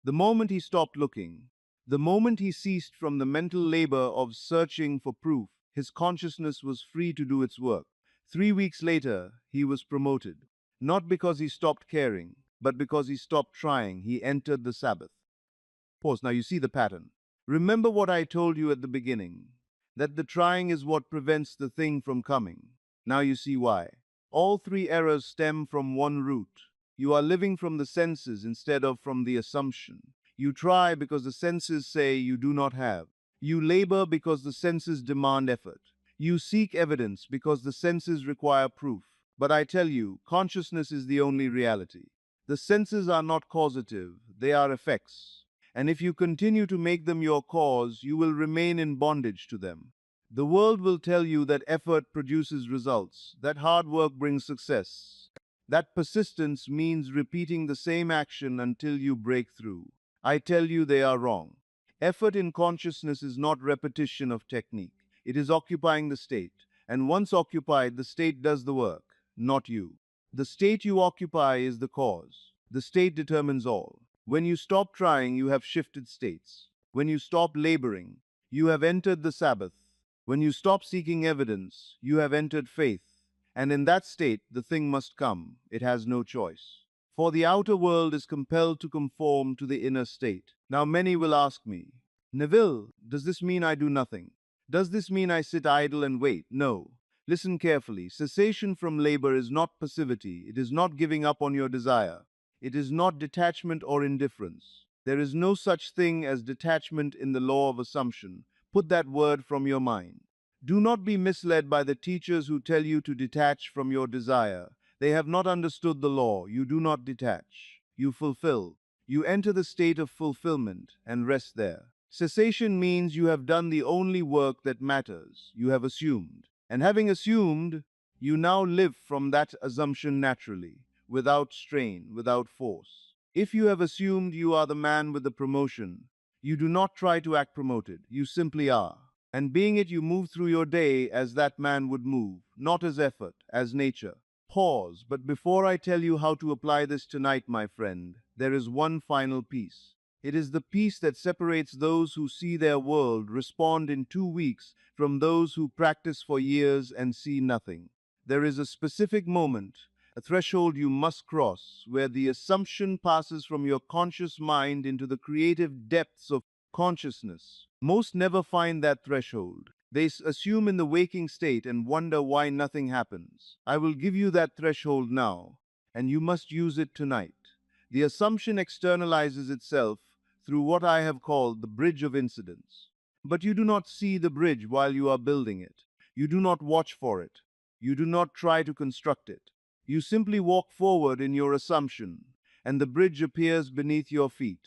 The moment he stopped looking, the moment he ceased from the mental labor of searching for proof, his consciousness was free to do its work. 3 weeks later, he was promoted. Not because he stopped caring, but because he stopped trying. He entered the Sabbath. Pause. Now you see the pattern. Remember what I told you at the beginning, that the trying is what prevents the thing from coming. Now you see why. All three errors stem from one root. You are living from the senses instead of from the assumption. You try because the senses say you do not have. You labor because the senses demand effort. You seek evidence because the senses require proof. But I tell you, consciousness is the only reality. The senses are not causative, they are effects. And if you continue to make them your cause, you will remain in bondage to them. The world will tell you that effort produces results, that hard work brings success, that persistence means repeating the same action until you break through. I tell you they are wrong. Effort in consciousness is not repetition of technique. It is occupying the state. And once occupied, the state does the work, not you. The state you occupy is the cause. The state determines all. When you stop trying, you have shifted states. When you stop laboring, you have entered the Sabbath. When you stop seeking evidence, you have entered faith. And in that state, the thing must come. It has no choice. For the outer world is compelled to conform to the inner state. Now many will ask me, Neville, does this mean I do nothing? Does this mean I sit idle and wait? No. Listen carefully. Cessation from labor is not passivity. It is not giving up on your desire. It is not detachment or indifference. There is no such thing as detachment in the law of assumption. Put that word from your mind. Do not be misled by the teachers who tell you to detach from your desire. They have not understood the law. You do not detach. You fulfill. You enter the state of fulfillment and rest there. Cessation means you have done the only work that matters. You have assumed. And having assumed, you now live from that assumption naturally, without strain, without force. If you have assumed you are the man with the promotion, you do not try to act promoted. You simply are. And being it, you move through your day as that man would move, not as effort, as nature. Pause, but before I tell you how to apply this tonight, my friend, there is one final piece. It is the piece that separates those who see their world respond in 2 weeks from those who practice for years and see nothing. There is a specific moment, a threshold you must cross, where the assumption passes from your conscious mind into the creative depths of consciousness. Most never find that threshold. They assume in the waking state and wonder why nothing happens. I will give you that threshold now, and you must use it tonight. The assumption externalizes itself through what I have called the bridge of incidents. But you do not see the bridge while you are building it. You do not watch for it. You do not try to construct it. You simply walk forward in your assumption, and the bridge appears beneath your feet.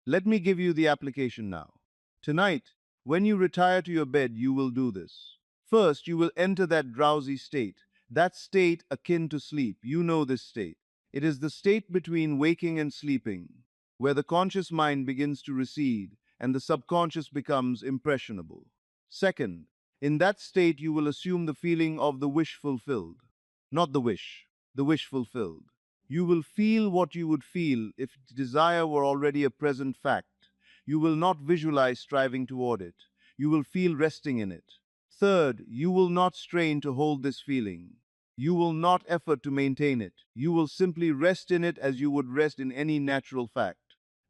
Let me give you the application now. Tonight, when you retire to your bed, you will do this. First, you will enter that drowsy state, that state akin to sleep. You know this state. It is the state between waking and sleeping, where the conscious mind begins to recede and the subconscious becomes impressionable. Second, in that state, you will assume the feeling of the wish fulfilled. Not the wish fulfilled. You will feel what you would feel if desire were already a present fact. You will not visualize striving toward it. You will feel resting in it. Third, you will not strain to hold this feeling. You will not effort to maintain it. You will simply rest in it as you would rest in any natural fact.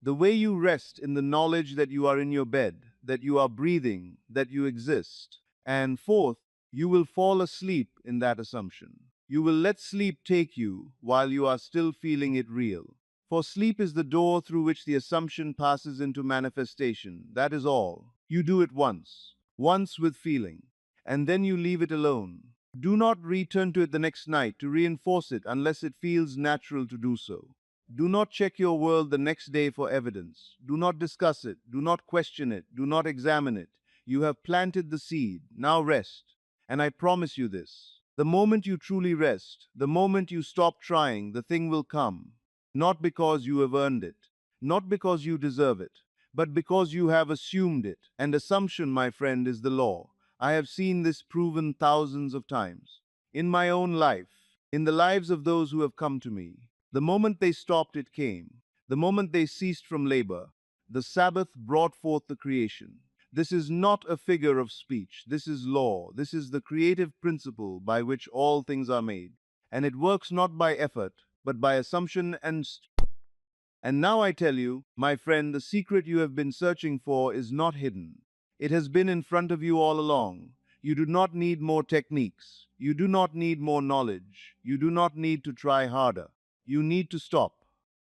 The way you rest in the knowledge that you are in your bed, that you are breathing, that you exist. And fourth, you will fall asleep in that assumption. You will let sleep take you while you are still feeling it real. For sleep is the door through which the assumption passes into manifestation. That is all. You do it once with feeling, and then you leave it alone. Do not return to it the next night to reinforce it unless it feels natural to do so. Do not check your world the next day for evidence. Do not discuss it. Do not question it. Do not examine it. You have planted the seed. Now rest. And I promise you this. The moment you truly rest, the moment you stop trying, the thing will come. Not because you have earned it, not because you deserve it, but because you have assumed it. And assumption, my friend, is the law. I have seen this proven thousands of times. In my own life, in the lives of those who have come to me. The moment they stopped, it came. The moment they ceased from labor, the Sabbath brought forth the creation. This is not a figure of speech. This is law. This is the creative principle by which all things are made. And it works not by effort, but by assumption and now I tell you, my friend, the secret you have been searching for is not hidden. It has been in front of you all along. You do not need more techniques. You do not need more knowledge. You do not need to try harder. You need to stop.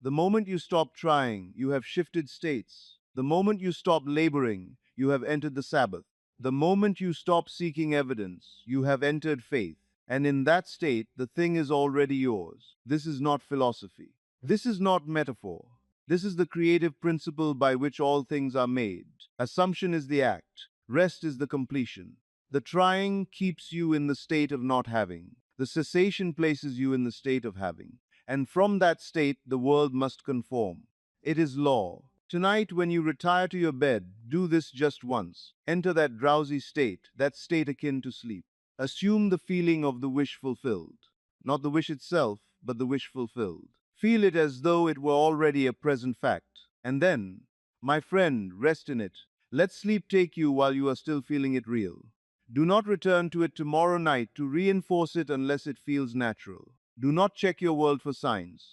The moment you stop trying, you have shifted states. The moment you stop laboring, you have entered the Sabbath. The moment you stop seeking evidence, you have entered faith. And in that state, the thing is already yours. This is not philosophy. This is not metaphor. This is the creative principle by which all things are made. Assumption is the act. Rest is the completion. The trying keeps you in the state of not having. The cessation places you in the state of having. And from that state, the world must conform. It is law. Tonight, when you retire to your bed, do this just once. Enter that drowsy state, that state akin to sleep. Assume the feeling of the wish fulfilled. Not the wish itself, but the wish fulfilled. Feel it as though it were already a present fact. And then, my friend, rest in it. Let sleep take you while you are still feeling it real. Do not return to it tomorrow night to reinforce it unless it feels natural. Do not check your world for signs.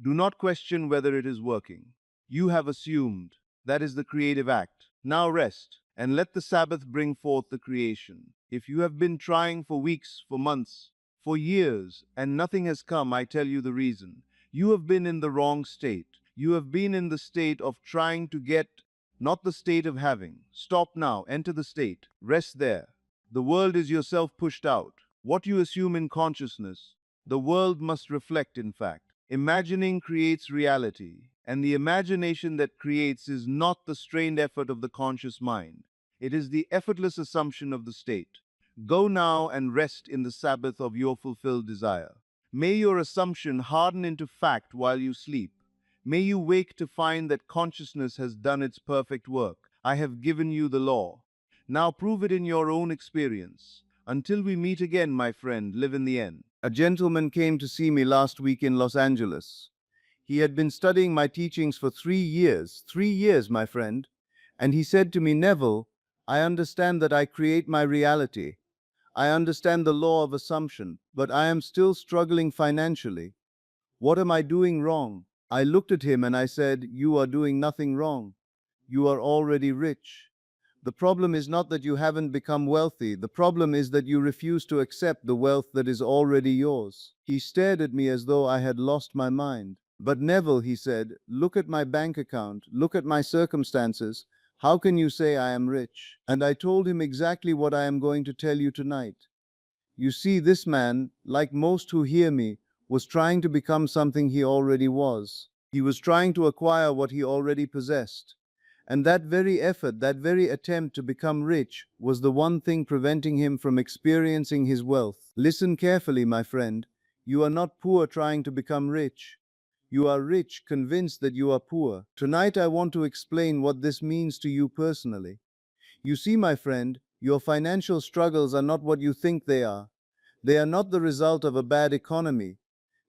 Do not question whether it is working. You have assumed. That is the creative act. Now rest, and let the Sabbath bring forth the creation. If you have been trying for weeks, for months, for years, and nothing has come, I tell you the reason. You have been in the wrong state. You have been in the state of trying to get, not the state of having. Stop now, enter the state. Rest there. The world is yourself pushed out. What you assume in consciousness, the world must reflect, in fact. Imagining creates reality, and the imagination that creates is not the strained effort of the conscious mind. It is the effortless assumption of the state. Go now and rest in the Sabbath of your fulfilled desire. May your assumption harden into fact while you sleep. May you wake to find that consciousness has done its perfect work. I have given you the law. Now prove it in your own experience. Until we meet again, my friend, live in the end. A gentleman came to see me last week in Los Angeles. He had been studying my teachings for 3 years. 3 years, my friend. And he said to me, Neville, I understand that I create my reality. I understand the law of assumption, but I am still struggling financially. What am I doing wrong? I looked at him and I said, You are doing nothing wrong. You are already rich. The problem is not that you haven't become wealthy. The problem is that you refuse to accept the wealth that is already yours. He stared at me as though I had lost my mind. But Neville, he said, look at my bank account, look at my circumstances. How can you say I am rich? And I told him exactly what I am going to tell you tonight. You see, this man, like most who hear me, was trying to become something he already was. He was trying to acquire what he already possessed. And that very effort, that very attempt to become rich, was the one thing preventing him from experiencing his wealth. Listen carefully, my friend. You are not poor trying to become rich. You are rich, convinced that you are poor. Tonight I want to explain what this means to you personally. You see, my friend, your financial struggles are not what you think they are. They are not the result of a bad economy.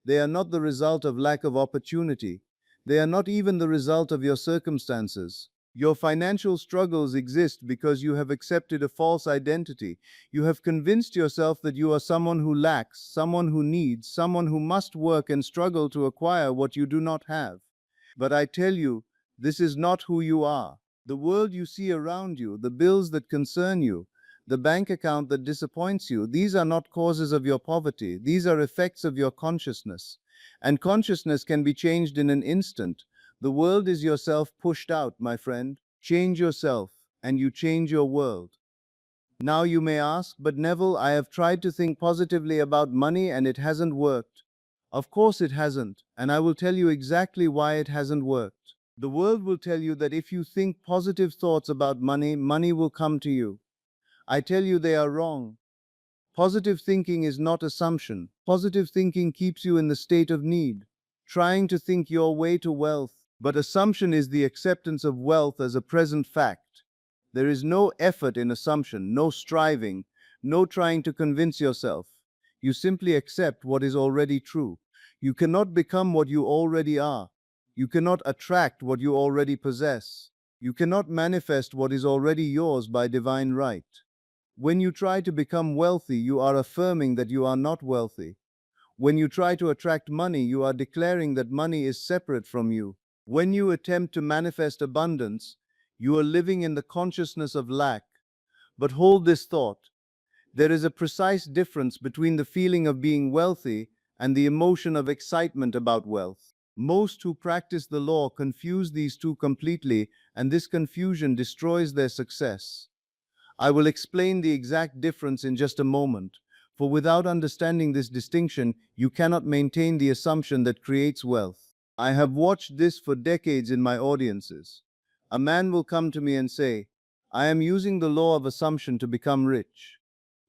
They are not the result of lack of opportunity. They are not even the result of your circumstances. Your financial struggles exist because you have accepted a false identity. You have convinced yourself that you are someone who lacks, someone who needs, someone who must work and struggle to acquire what you do not have. But I tell you, this is not who you are. The world you see around you, the bills that concern you, the bank account that disappoints you, these are not causes of your poverty. These are effects of your consciousness. And consciousness can be changed in an instant. The world is yourself pushed out, my friend. Change yourself, and you change your world. Now you may ask, but Neville, I have tried to think positively about money and it hasn't worked. Of course it hasn't, and I will tell you exactly why it hasn't worked. The world will tell you that if you think positive thoughts about money, money will come to you. I tell you they are wrong. Positive thinking is not assumption. Positive thinking keeps you in the state of need, trying to think your way to wealth. But assumption is the acceptance of wealth as a present fact. There is no effort in assumption, no striving, no trying to convince yourself. You simply accept what is already true. You cannot become what you already are. You cannot attract what you already possess. You cannot manifest what is already yours by divine right. When you try to become wealthy, you are affirming that you are not wealthy. When you try to attract money, you are declaring that money is separate from you. When you attempt to manifest abundance, you are living in the consciousness of lack. But hold this thought. There is a precise difference between the feeling of being wealthy and the emotion of excitement about wealth. Most who practice the law confuse these two completely, and this confusion destroys their success. I will explain the exact difference in just a moment, for without understanding this distinction, you cannot maintain the assumption that creates wealth. I have watched this for decades in my audiences. A man will come to me and say, I am using the law of assumption to become rich.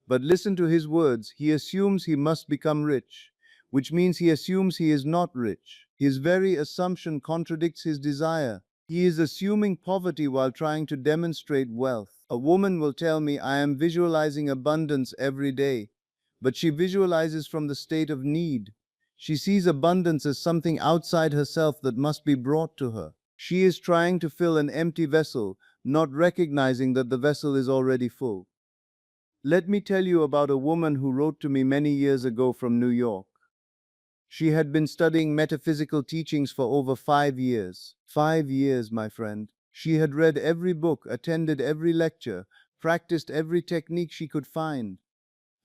But listen to his words, he assumes he must become rich, which means he assumes he is not rich. His very assumption contradicts his desire. He is assuming poverty while trying to demonstrate wealth. A woman will tell me, I am visualizing abundance every day, but she visualizes from the state of need. She sees abundance as something outside herself that must be brought to her. She is trying to fill an empty vessel, not recognizing that the vessel is already full. Let me tell you about a woman who wrote to me many years ago from New York. She had been studying metaphysical teachings for over 5 years. 5 years, my friend. She had read every book, attended every lecture, practiced every technique she could find.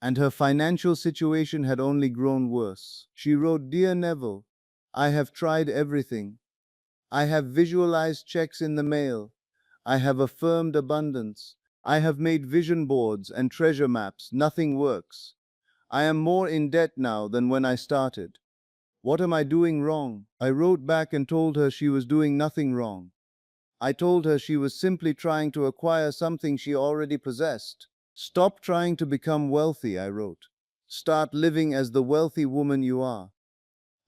And her financial situation had only grown worse. She wrote, "Dear Neville, I have tried everything. I have visualized checks in the mail. I have affirmed abundance. I have made vision boards and treasure maps. Nothing works. I am more in debt now than when I started. What am I doing wrong?" I wrote back and told her she was doing nothing wrong. I told her she was simply trying to acquire something she already possessed. "Stop trying to become wealthy," I wrote. "Start living as the wealthy woman you are."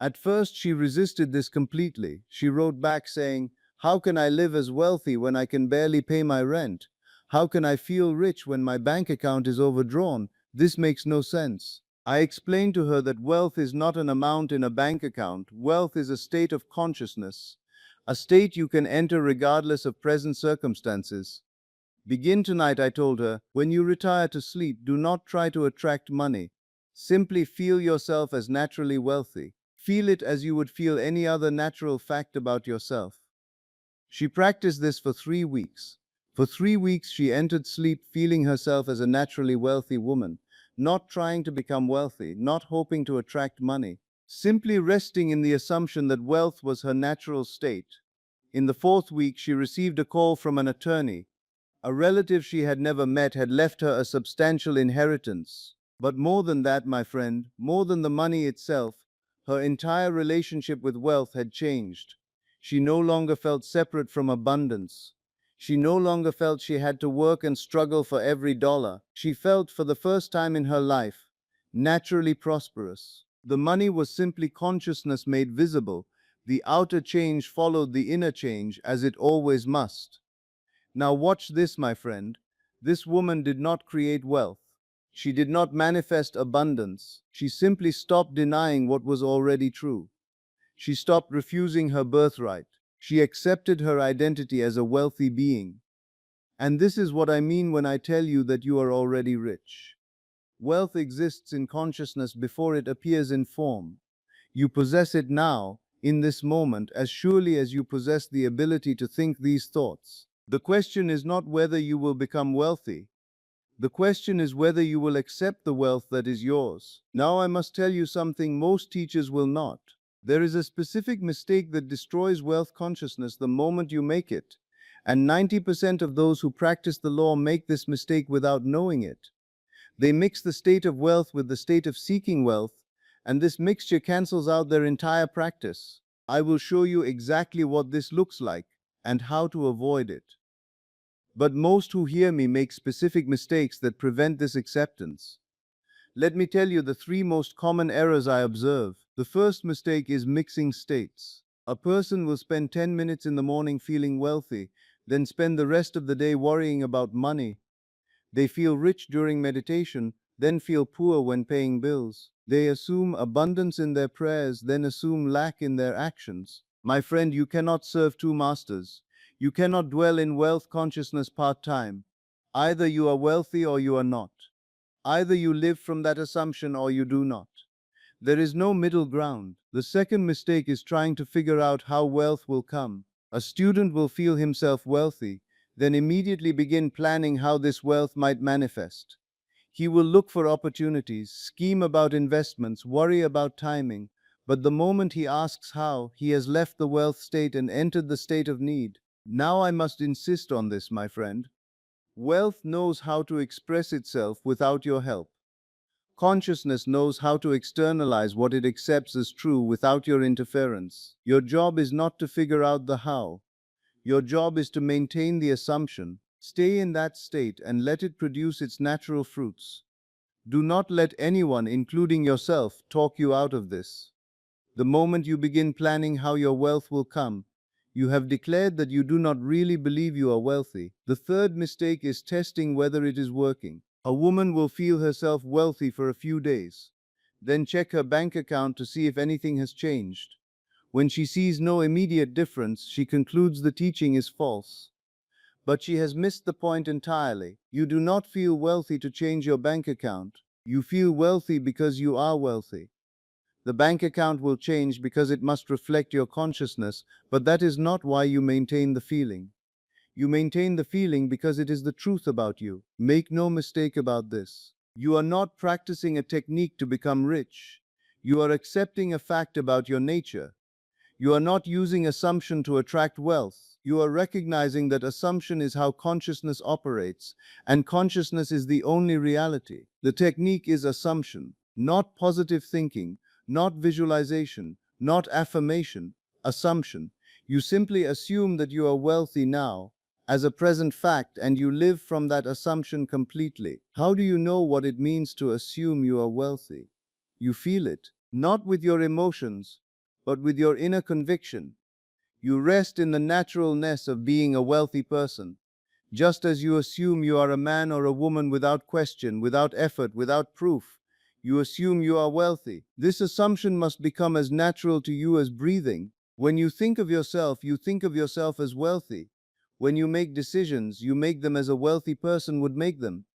At first, she resisted this completely. She wrote back saying, "How can I live as wealthy when I can barely pay my rent? How can I feel rich when my bank account is overdrawn? This makes no sense." I explained to her that wealth is not an amount in a bank account. Wealth is a state of consciousness, a state you can enter regardless of present circumstances. "Begin tonight," I told her. "When you retire to sleep, do not try to attract money. Simply feel yourself as naturally wealthy. Feel it as you would feel any other natural fact about yourself." She practiced this for 3 weeks. For 3 weeks, she entered sleep feeling herself as a naturally wealthy woman, not trying to become wealthy, not hoping to attract money, simply resting in the assumption that wealth was her natural state. In the fourth week, she received a call from an attorney. A relative she had never met had left her a substantial inheritance. But more than that, my friend, more than the money itself, her entire relationship with wealth had changed. She no longer felt separate from abundance. She no longer felt she had to work and struggle for every dollar. She felt, for the first time in her life, naturally prosperous. The money was simply consciousness made visible. The outer change followed the inner change, as it always must. Now watch this, my friend. This woman did not create wealth. She did not manifest abundance. She simply stopped denying what was already true. She stopped refusing her birthright. She accepted her identity as a wealthy being. And this is what I mean when I tell you that you are already rich. Wealth exists in consciousness before it appears in form. You possess it now, in this moment, as surely as you possess the ability to think these thoughts. The question is not whether you will become wealthy. The question is whether you will accept the wealth that is yours. Now I must tell you something most teachers will not. There is a specific mistake that destroys wealth consciousness the moment you make it. And 90% of those who practice the law make this mistake without knowing it. They mix the state of wealth with the state of seeking wealth, and this mixture cancels out their entire practice. I will show you exactly what this looks like and how to avoid it. But most who hear me make specific mistakes that prevent this acceptance. Let me tell you the three most common errors I observe. The first mistake is mixing states. A person will spend 10 minutes in the morning feeling wealthy, then spend the rest of the day worrying about money. They feel rich during meditation, then feel poor when paying bills. They assume abundance in their prayers, then assume lack in their actions. My friend, you cannot serve two masters. You cannot dwell in wealth consciousness part-time. Either you are wealthy or you are not. Either you live from that assumption or you do not. There is no middle ground. The second mistake is trying to figure out how wealth will come. A student will feel himself wealthy, then immediately begin planning how this wealth might manifest. He will look for opportunities, scheme about investments, worry about timing, but the moment he asks how, he has left the wealth state and entered the state of need. Now I must insist on this, my friend. Wealth knows how to express itself without your help. Consciousness knows how to externalize what it accepts as true without your interference. Your job is not to figure out the how. Your job is to maintain the assumption. Stay in that state and let it produce its natural fruits. Do not let anyone, including yourself, talk you out of this. The moment you begin planning how your wealth will come, you have declared that you do not really believe you are wealthy. The third mistake is testing whether it is working. A woman will feel herself wealthy for a few days, then check her bank account to see if anything has changed. When she sees no immediate difference, she concludes the teaching is false. But she has missed the point entirely. You do not feel wealthy to change your bank account. You feel wealthy because you are wealthy. The bank account will change because it must reflect your consciousness, but that is not why you maintain the feeling. You maintain the feeling because it is the truth about you. Make no mistake about this. You are not practicing a technique to become rich. You are accepting a fact about your nature. You are not using assumption to attract wealth. You are recognizing that assumption is how consciousness operates, and consciousness is the only reality. The technique is assumption, not positive thinking, not visualization, not affirmation, assumption. You simply assume that you are wealthy now, as a present fact, and you live from that assumption completely. How do you know what it means to assume you are wealthy? You feel it, not with your emotions, but with your inner conviction. You rest in the naturalness of being a wealthy person, just as you assume you are a man or a woman without question, without effort, without proof. You assume you are wealthy. This assumption must become as natural to you as breathing. When you think of yourself, you think of yourself as wealthy. When you make decisions, you make them as a wealthy person would make them.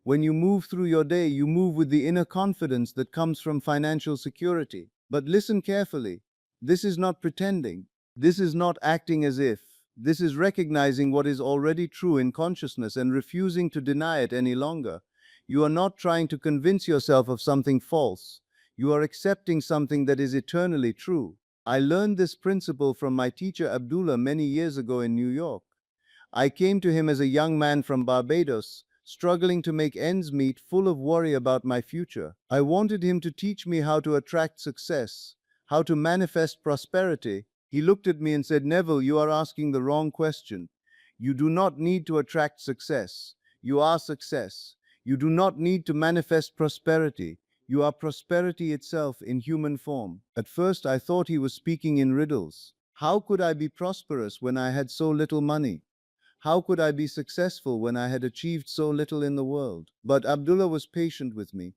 When you move through your day, you move with the inner confidence that comes from financial security. But listen carefully. This is not pretending. This is not acting as if. This is recognizing what is already true in consciousness and refusing to deny it any longer. You are not trying to convince yourself of something false. You are accepting something that is eternally true. I learned this principle from my teacher Abdullah many years ago in New York. I came to him as a young man from Barbados, struggling to make ends meet, full of worry about my future. I wanted him to teach me how to attract success, how to manifest prosperity. He looked at me and said, "Neville, you are asking the wrong question. You do not need to attract success. You are success. You do not need to manifest prosperity. You are prosperity itself in human form." At first, I thought he was speaking in riddles. How could I be prosperous when I had so little money? How could I be successful when I had achieved so little in the world? But Abdullah was patient with me.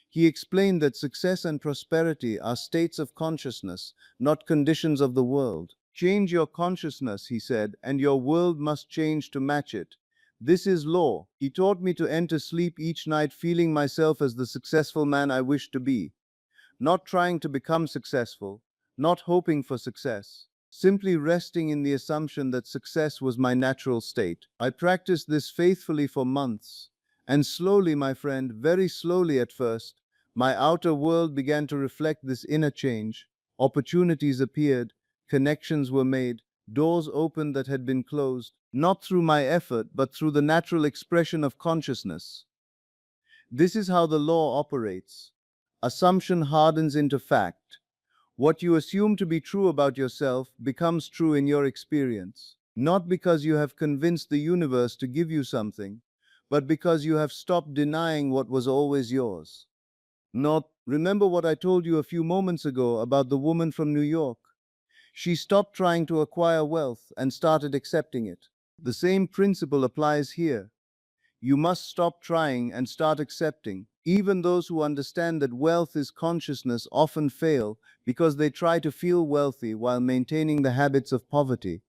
He explained that success and prosperity are states of consciousness, not conditions of the world. Change your consciousness, he said, and your world must change to match it. This is law. He taught me to enter sleep each night feeling myself as the successful man I wish to be, not trying to become successful, not hoping for success, simply resting in the assumption that success was my natural state. I practiced this faithfully for months, and slowly, my friend, very slowly at first, my outer world began to reflect this inner change. Opportunities appeared, connections were made, doors opened that had been closed, not through my effort, but through the natural expression of consciousness. This is how the law operates. Assumption hardens into fact. What you assume to be true about yourself becomes true in your experience, not because you have convinced the universe to give you something, but because you have stopped denying what was always yours. Not, remember what I told you a few moments ago about the woman from New York? She stopped trying to acquire wealth and started accepting it. The same principle applies here. You must stop trying and start accepting. Even those who understand that wealth is consciousness often fail because they try to feel wealthy while maintaining the habits of poverty.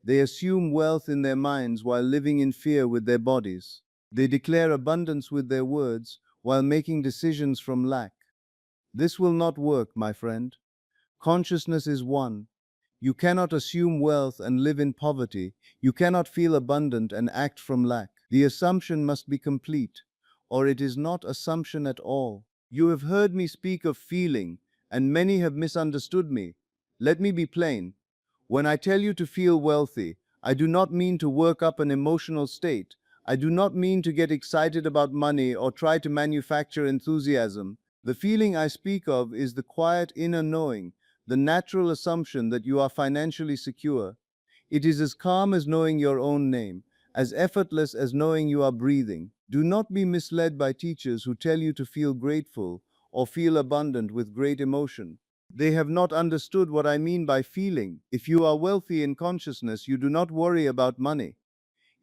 They assume wealth in their minds while living in fear with their bodies. They declare abundance with their words while making decisions from lack. This will not work, my friend. Consciousness is one. You cannot assume wealth and live in poverty. You cannot feel abundant and act from lack. The assumption must be complete, or it is not assumption at all. You have heard me speak of feeling, and many have misunderstood me. Let me be plain. When I tell you to feel wealthy, I do not mean to work up an emotional state. I do not mean to get excited about money or try to manufacture enthusiasm. The feeling I speak of is the quiet inner knowing, the natural assumption that you are financially secure. It is as calm as knowing your own name, as effortless as knowing you are breathing. Do not be misled by teachers who tell you to feel grateful or feel abundant with great emotion. They have not understood what I mean by feeling. If you are wealthy in consciousness, you do not worry about money.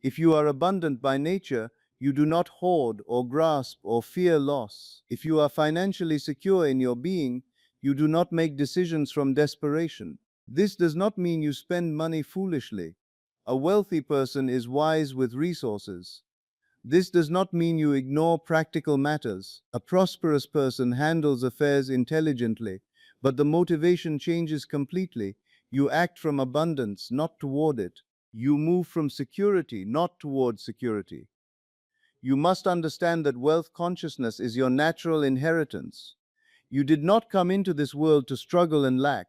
If you are abundant by nature, you do not hoard or grasp or fear loss. If you are financially secure in your being, you do not make decisions from desperation. This does not mean you spend money foolishly. A wealthy person is wise with resources. This does not mean you ignore practical matters. A prosperous person handles affairs intelligently, But the motivation changes completely. You act from abundance, not toward it. You move from security, not toward security. You must understand that wealth consciousness is your natural inheritance. You did not come into this world to struggle and lack.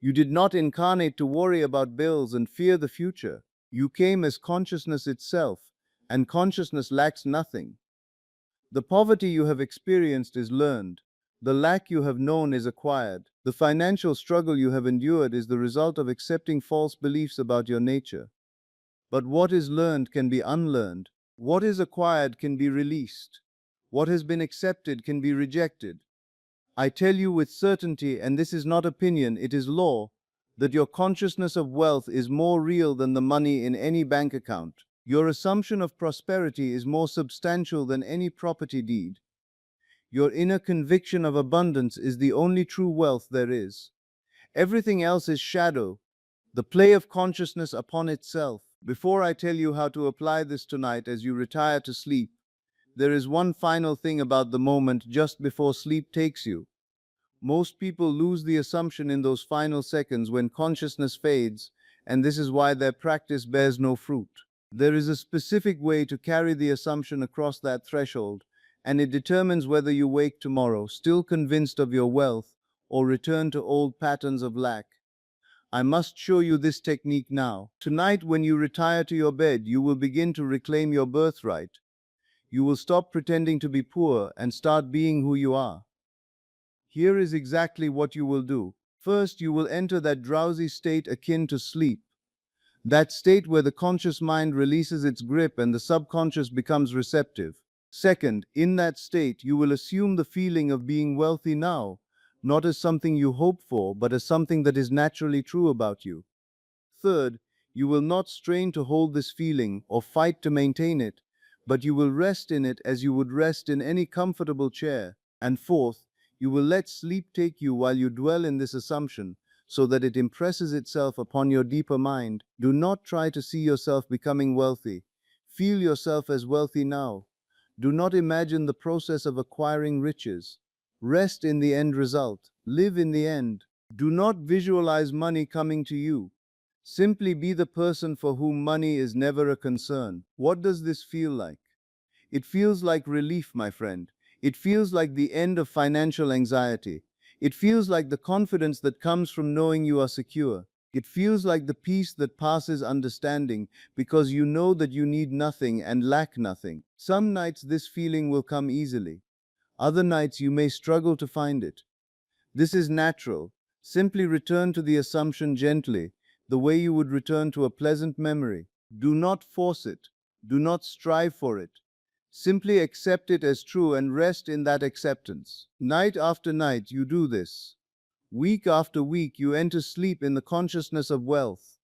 You did not incarnate to worry about bills and fear the future. You came as consciousness itself, and consciousness lacks nothing. The poverty you have experienced is learned. The lack you have known is acquired. The financial struggle you have endured is the result of accepting false beliefs about your nature. But what is learned can be unlearned. What is acquired can be released. What has been accepted can be rejected. I tell you with certainty, and this is not opinion, it is law, that your consciousness of wealth is more real than the money in any bank account. Your assumption of prosperity is more substantial than any property deed. Your inner conviction of abundance is the only true wealth there is. Everything else is shadow, the play of consciousness upon itself. Before I tell you how to apply this tonight as you retire to sleep, there is one final thing about the moment just before sleep takes you. Most people lose the assumption in those final seconds when consciousness fades, and this is why their practice bears no fruit. There is a specific way to carry the assumption across that threshold, and it determines whether you wake tomorrow still convinced of your wealth or return to old patterns of lack. I must show you this technique now. Tonight, when you retire to your bed, you will begin to reclaim your birthright. You will stop pretending to be poor and start being who you are. Here is exactly what you will do. First, you will enter that drowsy state akin to sleep, that state where the conscious mind releases its grip and the subconscious becomes receptive. Second, in that state, you will assume the feeling of being wealthy now, not as something you hope for, but as something that is naturally true about you. Third, you will not strain to hold this feeling or fight to maintain it, but you will rest in it as you would rest in any comfortable chair. And fourth, you will let sleep take you while you dwell in this assumption, so that it impresses itself upon your deeper mind. Do not try to see yourself becoming wealthy. Feel yourself as wealthy now. Do not imagine the process of acquiring riches. Rest in the end result. Live in the end. Do not visualize money coming to you. Simply be the person for whom money is never a concern. What does this feel like? It feels like relief, my friend. It feels like the end of financial anxiety. It feels like the confidence that comes from knowing you are secure. It feels like the peace that passes understanding because you know that you need nothing and lack nothing. Some nights this feeling will come easily. Other nights you may struggle to find it. This is natural. Simply return to the assumption gently, the way you would return to a pleasant memory. Do not force it. Do not strive for it. Simply accept it as true and rest in that acceptance. Night after night, you do this. Week after week, you enter sleep in the consciousness of wealth.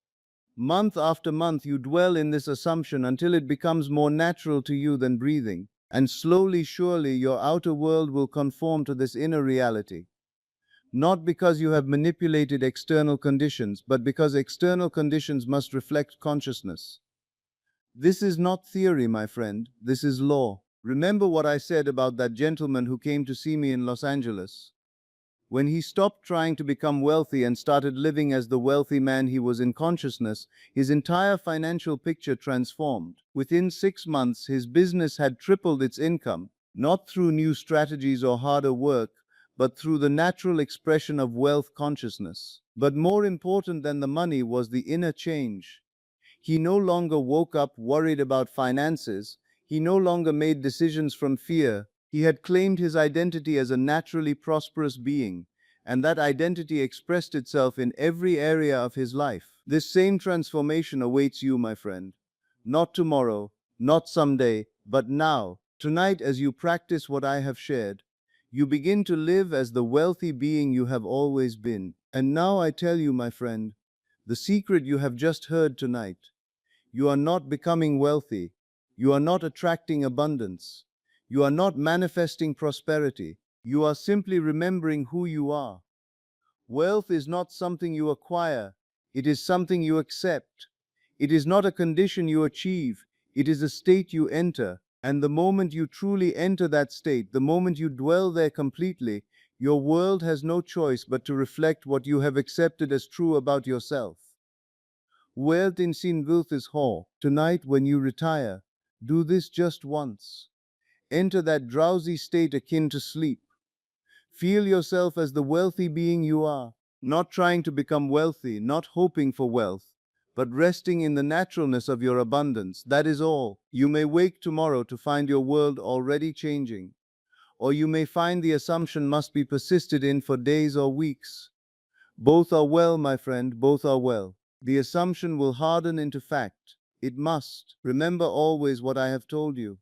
Month after month, you dwell in this assumption until it becomes more natural to you than breathing. And slowly, surely, your outer world will conform to this inner reality. Not because you have manipulated external conditions, but because external conditions must reflect consciousness. This is not theory, my friend. This is law. Remember what I said about that gentleman who came to see me in Los Angeles? When he stopped trying to become wealthy and started living as the wealthy man he was in consciousness, his entire financial picture transformed. Within 6 months, his business had tripled its income, not through new strategies or harder work, but through the natural expression of wealth consciousness. But more important than the money was the inner change. He no longer woke up worried about finances. He no longer made decisions from fear. He had claimed his identity as a naturally prosperous being, and that identity expressed itself in every area of his life. This same transformation awaits you, my friend. Not tomorrow, not someday, but now. Tonight, as you practice what I have shared, you begin to live as the wealthy being you have always been. And now I tell you, my friend, the secret you have just heard tonight. You are not becoming wealthy. You are not attracting abundance. You are not manifesting prosperity. You are simply remembering who you are. Wealth is not something you acquire. It is something you accept. It is not a condition you achieve. It is a state you enter. And the moment you truly enter that state, the moment you dwell there completely, Your world has no choice but to reflect what you have accepted as true about yourself. Wealth in sin wealth is whole. Tonight, when you retire, do this just once. Enter that drowsy state akin to sleep. Feel yourself as the wealthy being you are, not trying to become wealthy, not hoping for wealth, but resting in the naturalness of your abundance. That is all. You may wake tomorrow to find your world already changing, or you may find the assumption must be persisted in for days or weeks. Both are well, my friend, both are well. The assumption will harden into fact. It must. Remember always what I have told you.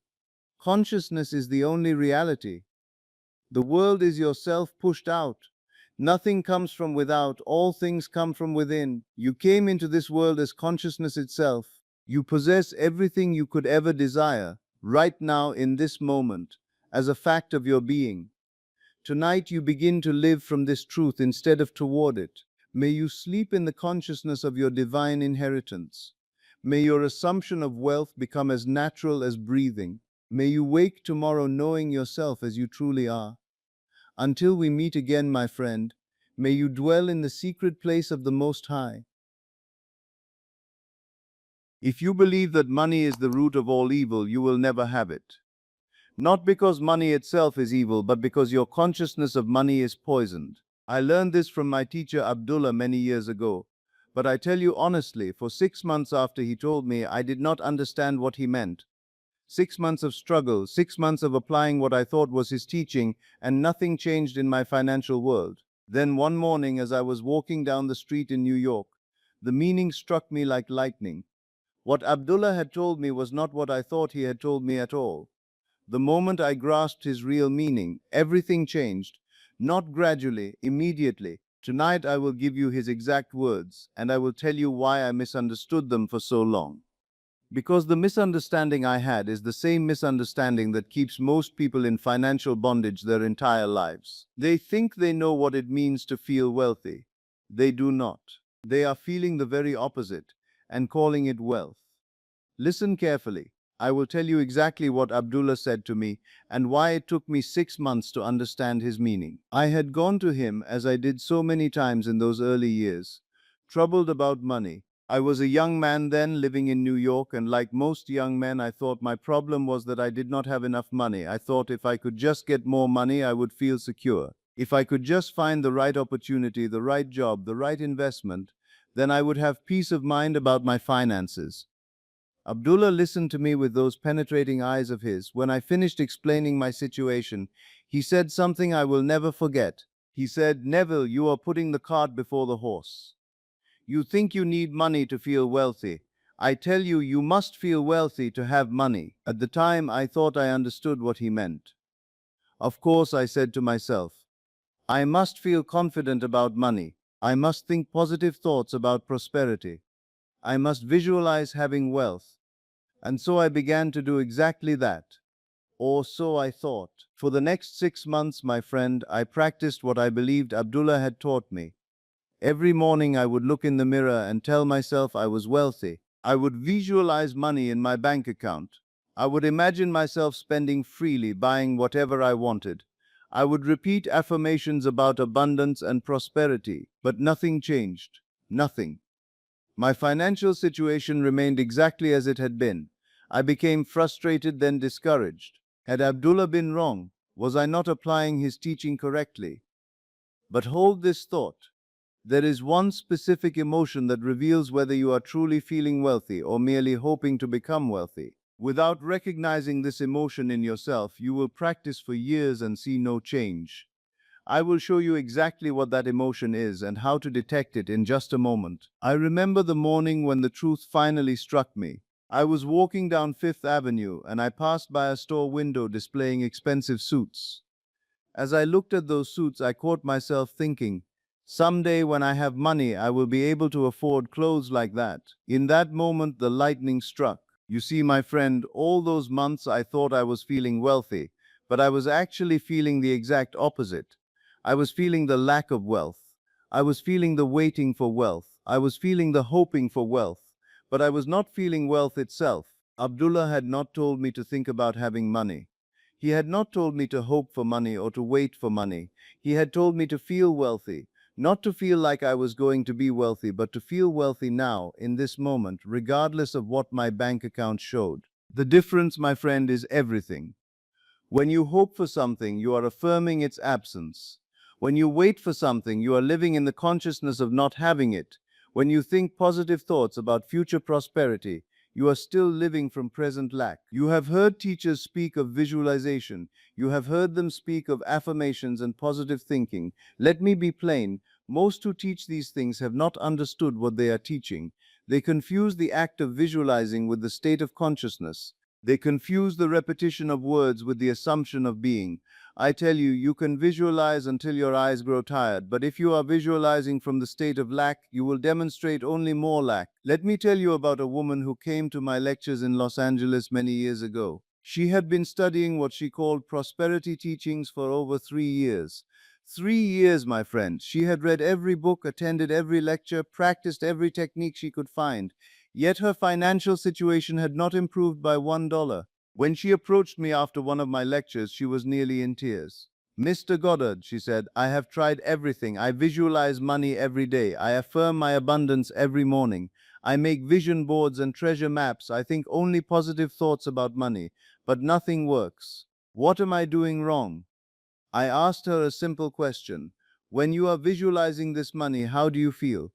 Consciousness is the only reality. The world is yourself pushed out. Nothing comes from without, all things come from within. You came into this world as consciousness itself. You possess everything you could ever desire, right now in this moment, as a fact of your being. Tonight you begin to live from this truth instead of toward it. May you sleep in the consciousness of your divine inheritance. May your assumption of wealth become as natural as breathing. May you wake tomorrow knowing yourself as you truly are. Until we meet again, my friend, may you dwell in the secret place of the Most High. If you believe that money is the root of all evil, you will never have it. Not because money itself is evil, but because your consciousness of money is poisoned. I learned this from my teacher Abdullah many years ago, but I tell you honestly, for 6 months after he told me, I did not understand what he meant. 6 months of struggle, 6 months of applying what I thought was his teaching, and nothing changed in my financial world. Then one morning, as I was walking down the street in New York, the meaning struck me like lightning. What Abdullah had told me was not what I thought he had told me at all. The moment I grasped his real meaning, everything changed. Not gradually, immediately. Tonight I will give you his exact words, and I will tell you why I misunderstood them for so long. Because the misunderstanding I had is the same misunderstanding that keeps most people in financial bondage their entire lives. They think they know what it means to feel wealthy. They do not. They are feeling the very opposite and calling it wealth. Listen carefully. I will tell you exactly what Abdullah said to me and why it took me 6 months to understand his meaning. I had gone to him, as I did so many times in those early years, troubled about money. I was a young man then, living in New York, and like most young men, I thought my problem was that I did not have enough money. I thought if I could just get more money, I would feel secure. If I could just find the right opportunity, the right job, the right investment, then I would have peace of mind about my finances. Abdullah listened to me with those penetrating eyes of his. When I finished explaining my situation, he said something I will never forget. He said, "Neville, you are putting the cart before the horse. You think you need money to feel wealthy. I tell you, you must feel wealthy to have money." At the time, I thought I understood what he meant. Of course, I said to myself, I must feel confident about money. I must think positive thoughts about prosperity. I must visualize having wealth. And so I began to do exactly that. Or so I thought. For the next 6 months, my friend, I practiced what I believed Abdullah had taught me. Every morning I would look in the mirror and tell myself I was wealthy. I would visualize money in my bank account. I would imagine myself spending freely, buying whatever I wanted. I would repeat affirmations about abundance and prosperity, but nothing changed. Nothing. My financial situation remained exactly as it had been. I became frustrated, then discouraged. Had Abdullah been wrong? Was I not applying his teaching correctly? But hold this thought. There is one specific emotion that reveals whether you are truly feeling wealthy or merely hoping to become wealthy. Without recognizing this emotion in yourself, you will practice for years and see no change. I will show you exactly what that emotion is and how to detect it in just a moment. I remember the morning when the truth finally struck me. I was walking down Fifth Avenue and I passed by a store window displaying expensive suits. As I looked at those suits, I caught myself thinking, someday when I have money, I will be able to afford clothes like that. In that moment, the lightning struck. You see, my friend, all those months I thought I was feeling wealthy, but I was actually feeling the exact opposite. I was feeling the lack of wealth. I was feeling the waiting for wealth. I was feeling the hoping for wealth. But I was not feeling wealth itself. Abdullah had not told me to think about having money. He had not told me to hope for money or to wait for money. He had told me to feel wealthy, not to feel like I was going to be wealthy, but to feel wealthy now, in this moment, regardless of what my bank account showed. The difference, my friend, is everything. When you hope for something, you are affirming its absence. When you wait for something, you are living in the consciousness of not having it. When you think positive thoughts about future prosperity, you are still living from present lack. You have heard teachers speak of visualization. You have heard them speak of affirmations and positive thinking. Let me be plain. Most who teach these things have not understood what they are teaching. They confuse the act of visualizing with the state of consciousness. They confuse the repetition of words with the assumption of being. I tell you, you can visualize until your eyes grow tired, but if you are visualizing from the state of lack, you will demonstrate only more lack. Let me tell you about a woman who came to my lectures in Los Angeles many years ago. She had been studying what she called prosperity teachings for over 3 years. 3 years, my friend. She had read every book, attended every lecture, practiced every technique she could find. Yet her financial situation had not improved by $1. When she approached me after one of my lectures, she was nearly in tears. Mr. Goddard, she said, I have tried everything. I visualize money every day. I affirm my abundance every morning. I make vision boards and treasure maps. I think only positive thoughts about money, but nothing works. What am I doing wrong? I asked her a simple question. When you are visualizing this money, how do you feel?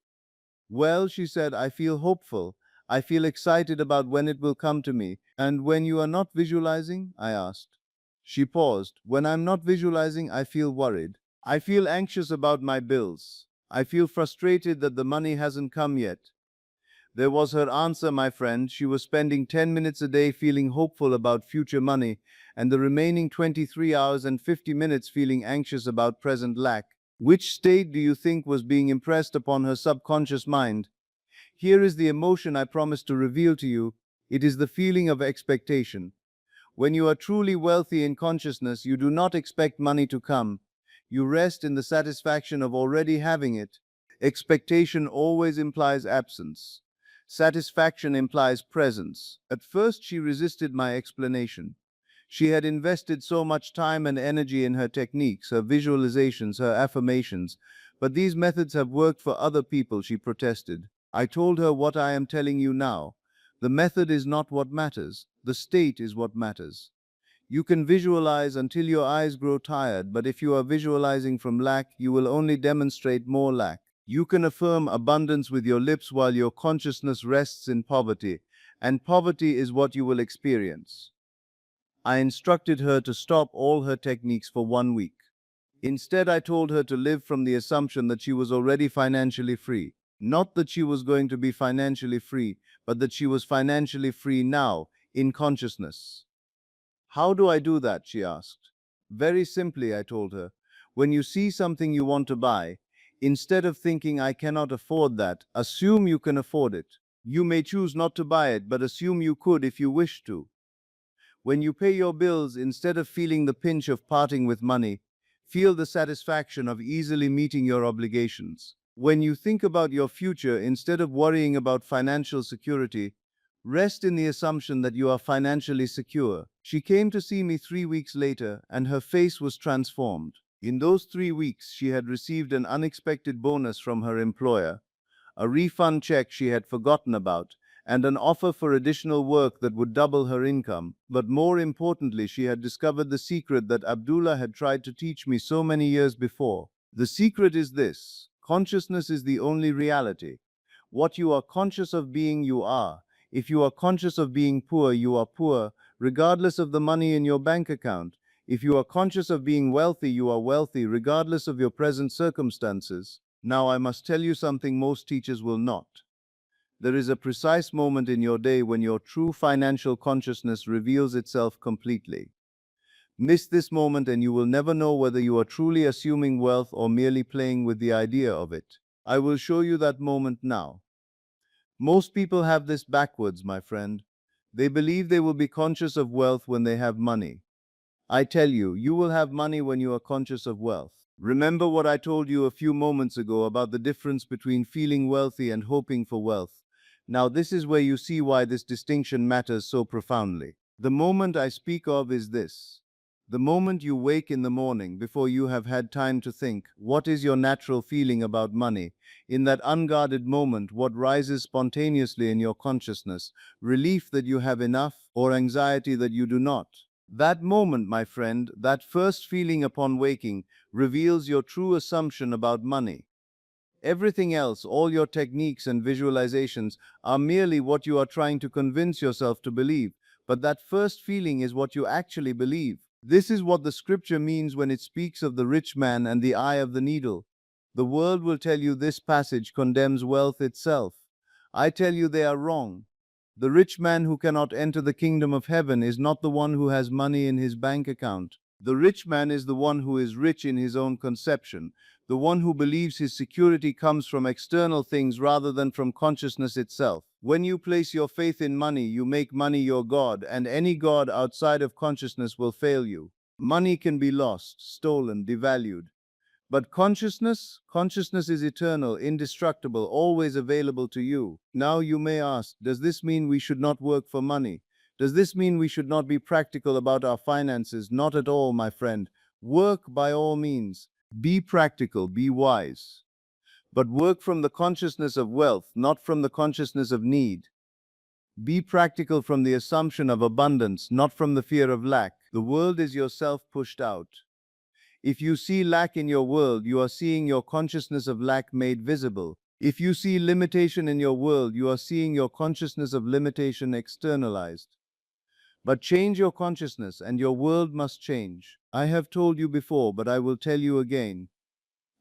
Well, she said, I feel hopeful. I feel excited about when it will come to me. And when you are not visualizing? I asked. She paused. When I'm not visualizing, I feel worried. I feel anxious about my bills. I feel frustrated that the money hasn't come yet. There was her answer, my friend. She was spending 10 minutes a day feeling hopeful about future money, and the remaining 23 hours and 50 minutes feeling anxious about present lack. Which state do you think was being impressed upon her subconscious mind? Here is the emotion I promised to reveal to you. It is the feeling of expectation. When you are truly wealthy in consciousness, you do not expect money to come. You rest in the satisfaction of already having it. Expectation always implies absence. Satisfaction implies presence. At first, she resisted my explanation. She had invested so much time and energy in her techniques, her visualizations, her affirmations, but these methods have worked for other people, she protested. I told her what I am telling you now. The method is not what matters. The state is what matters. You can visualize until your eyes grow tired, but if you are visualizing from lack, you will only demonstrate more lack. You can affirm abundance with your lips while your consciousness rests in poverty, and poverty is what you will experience. I instructed her to stop all her techniques for 1 week. Instead, I told her to live from the assumption that she was already financially free. Not that she was going to be financially free, but that she was financially free now, in consciousness. How do I do that? She asked. Very simply, I told her. When you see something you want to buy, instead of thinking I cannot afford that, assume you can afford it. You may choose not to buy it, but assume you could if you wish to. When you pay your bills, instead of feeling the pinch of parting with money, feel the satisfaction of easily meeting your obligations. When you think about your future, instead of worrying about financial security, rest in the assumption that you are financially secure. She came to see me 3 weeks later, and her face was transformed. In those 3 weeks, she had received an unexpected bonus from her employer, a refund check she had forgotten about, and an offer for additional work that would double her income. But more importantly, she had discovered the secret that Abdullah had tried to teach me so many years before. The secret is this: consciousness is the only reality. What you are conscious of being, you are. If you are conscious of being poor, you are poor, regardless of the money in your bank account. If you are conscious of being wealthy, you are wealthy, regardless of your present circumstances. Now, I must tell you something most teachers will not. There is a precise moment in your day when your true financial consciousness reveals itself completely. Miss this moment and you will never know whether you are truly assuming wealth or merely playing with the idea of it. I will show you that moment now. Most people have this backwards, my friend. They believe they will be conscious of wealth when they have money. I tell you, you will have money when you are conscious of wealth. Remember what I told you a few moments ago about the difference between feeling wealthy and hoping for wealth. Now, this is where you see why this distinction matters so profoundly. The moment I speak of is this. The moment you wake in the morning, before you have had time to think, what is your natural feeling about money? In that unguarded moment, what rises spontaneously in your consciousness? Relief that you have enough, or anxiety that you do not? That moment, my friend, that first feeling upon waking, reveals your true assumption about money. Everything else, all your techniques and visualizations, are merely what you are trying to convince yourself to believe, but that first feeling is what you actually believe. This is what the scripture means when it speaks of the rich man and the eye of the needle. The world will tell you this passage condemns wealth itself. I tell you they are wrong. The rich man who cannot enter the kingdom of heaven is not the one who has money in his bank account. The rich man is the one who is rich in his own conception, the one who believes his security comes from external things rather than from consciousness itself. When you place your faith in money, you make money your God, and any God outside of consciousness will fail you. Money can be lost, stolen, devalued. But consciousness is eternal, indestructible, always available to you. Now you may ask, does this mean we should not work for money? Does this mean we should not be practical about our finances? Not at all, my friend. Work by all means. Be practical, be wise. But work from the consciousness of wealth, not from the consciousness of need. Be practical from the assumption of abundance, not from the fear of lack. The world is yourself pushed out. If you see lack in your world, you are seeing your consciousness of lack made visible. If you see limitation in your world, you are seeing your consciousness of limitation externalized. But change your consciousness and your world must change. I have told you before, but I will tell you again.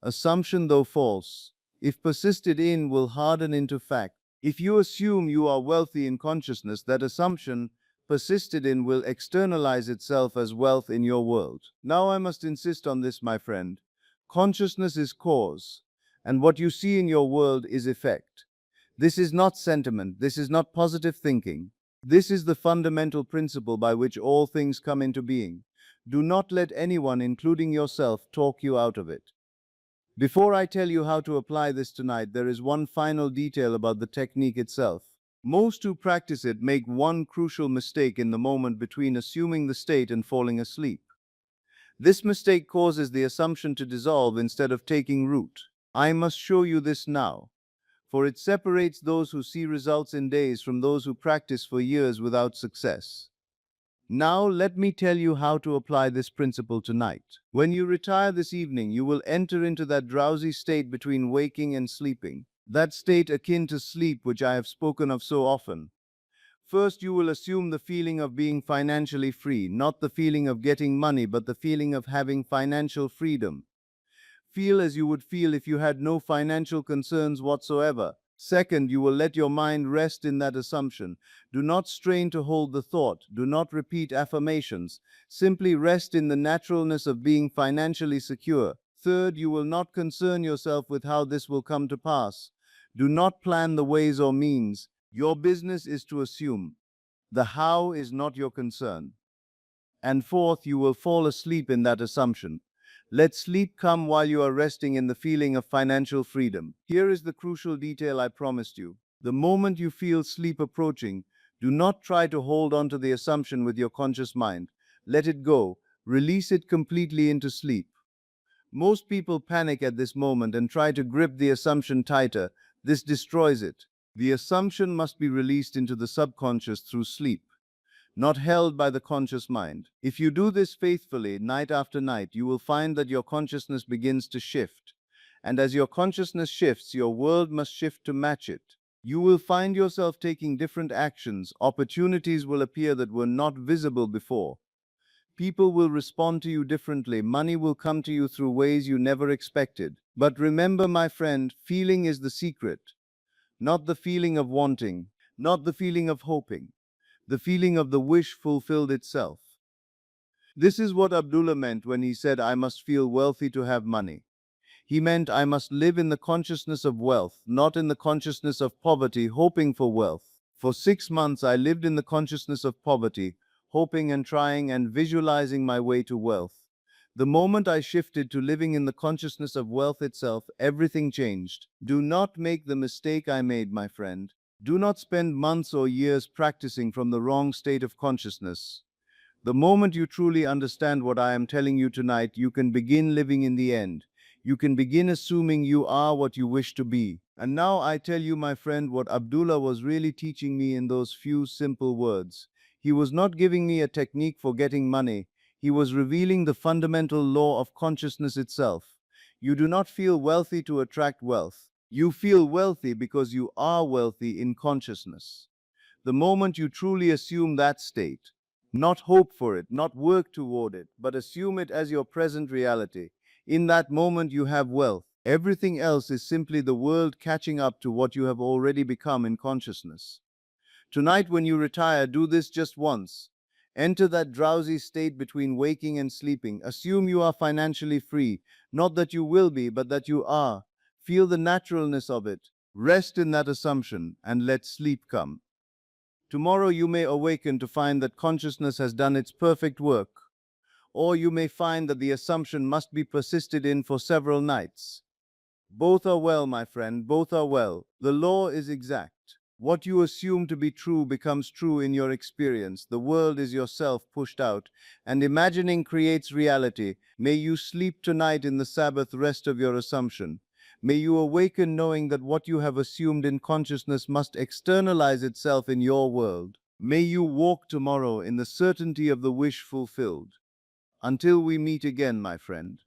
Assumption, though false, if persisted in, will harden into fact. If you assume you are wealthy in consciousness, that assumption, persisted in, will externalize itself as wealth in your world. Now I must insist on this, my friend. Consciousness is cause, and what you see in your world is effect. This is not sentiment, this is not positive thinking. This is the fundamental principle by which all things come into being. Do not let anyone, including yourself, talk you out of it. Before I tell you how to apply this tonight, there is one final detail about the technique itself. Most who practice it make one crucial mistake in the moment between assuming the state and falling asleep. This mistake causes the assumption to dissolve instead of taking root. I must show you this now, for it separates those who see results in days from those who practice for years without success. Now let me tell you how to apply this principle tonight. When you retire this evening, you will enter into that drowsy state between waking and sleeping. That state akin to sleep which I have spoken of so often. First, you will assume the feeling of being financially free, not the feeling of getting money, but the feeling of having financial freedom. Feel as you would feel if you had no financial concerns whatsoever. Second, you will let your mind rest in that assumption. Do not strain to hold the thought. Do not repeat affirmations. Simply rest in the naturalness of being financially secure. Third, you will not concern yourself with how this will come to pass. Do not plan the ways or means. Your business is to assume. The how is not your concern. And fourth, you will fall asleep in that assumption. Let sleep come while you are resting in the feeling of financial freedom. Here is the crucial detail I promised you. The moment you feel sleep approaching, do not try to hold on to the assumption with your conscious mind. Let it go. Release it completely into sleep. Most people panic at this moment and try to grip the assumption tighter. This destroys it. The assumption must be released into the subconscious through sleep, not held by the conscious mind. If you do this faithfully, night after night, you will find that your consciousness begins to shift. And as your consciousness shifts, your world must shift to match it. You will find yourself taking different actions. Opportunities will appear that were not visible before. People will respond to you differently. Money will come to you through ways you never expected. But remember, my friend, feeling is the secret. Not the feeling of wanting, not the feeling of hoping, the feeling of the wish fulfilled itself. This is what Abdullah meant when he said, I must feel wealthy to have money. He meant I must live in the consciousness of wealth, not in the consciousness of poverty, hoping for wealth. For 6 months, I lived in the consciousness of poverty, hoping and trying and visualizing my way to wealth. The moment I shifted to living in the consciousness of wealth itself, everything changed. Do not make the mistake I made, my friend. Do not spend months or years practicing from the wrong state of consciousness. The moment you truly understand what I am telling you tonight, you can begin living in the end. You can begin assuming you are what you wish to be. And now I tell you, my friend, what Abdullah was really teaching me in those few simple words. He was not giving me a technique for getting money. He was revealing the fundamental law of consciousness itself. You do not feel wealthy to attract wealth. You feel wealthy because you are wealthy in consciousness. The moment you truly assume that state, not hope for it, not work toward it, but assume it as your present reality, in that moment you have wealth. Everything else is simply the world catching up to what you have already become in consciousness. Tonight, when you retire, do this just once. Enter that drowsy state between waking and sleeping. Assume you are financially free, not that you will be, but that you are. Feel the naturalness of it. Rest in that assumption and let sleep come. Tomorrow you may awaken to find that consciousness has done its perfect work, or you may find that the assumption must be persisted in for several nights. Both are well, my friend, both are well. The law is exact. What you assume to be true becomes true in your experience. The world is yourself pushed out, and imagining creates reality. May you sleep tonight in the Sabbath rest of your assumption. May you awaken knowing that what you have assumed in consciousness must externalize itself in your world. May you walk tomorrow in the certainty of the wish fulfilled. Until we meet again, my friend.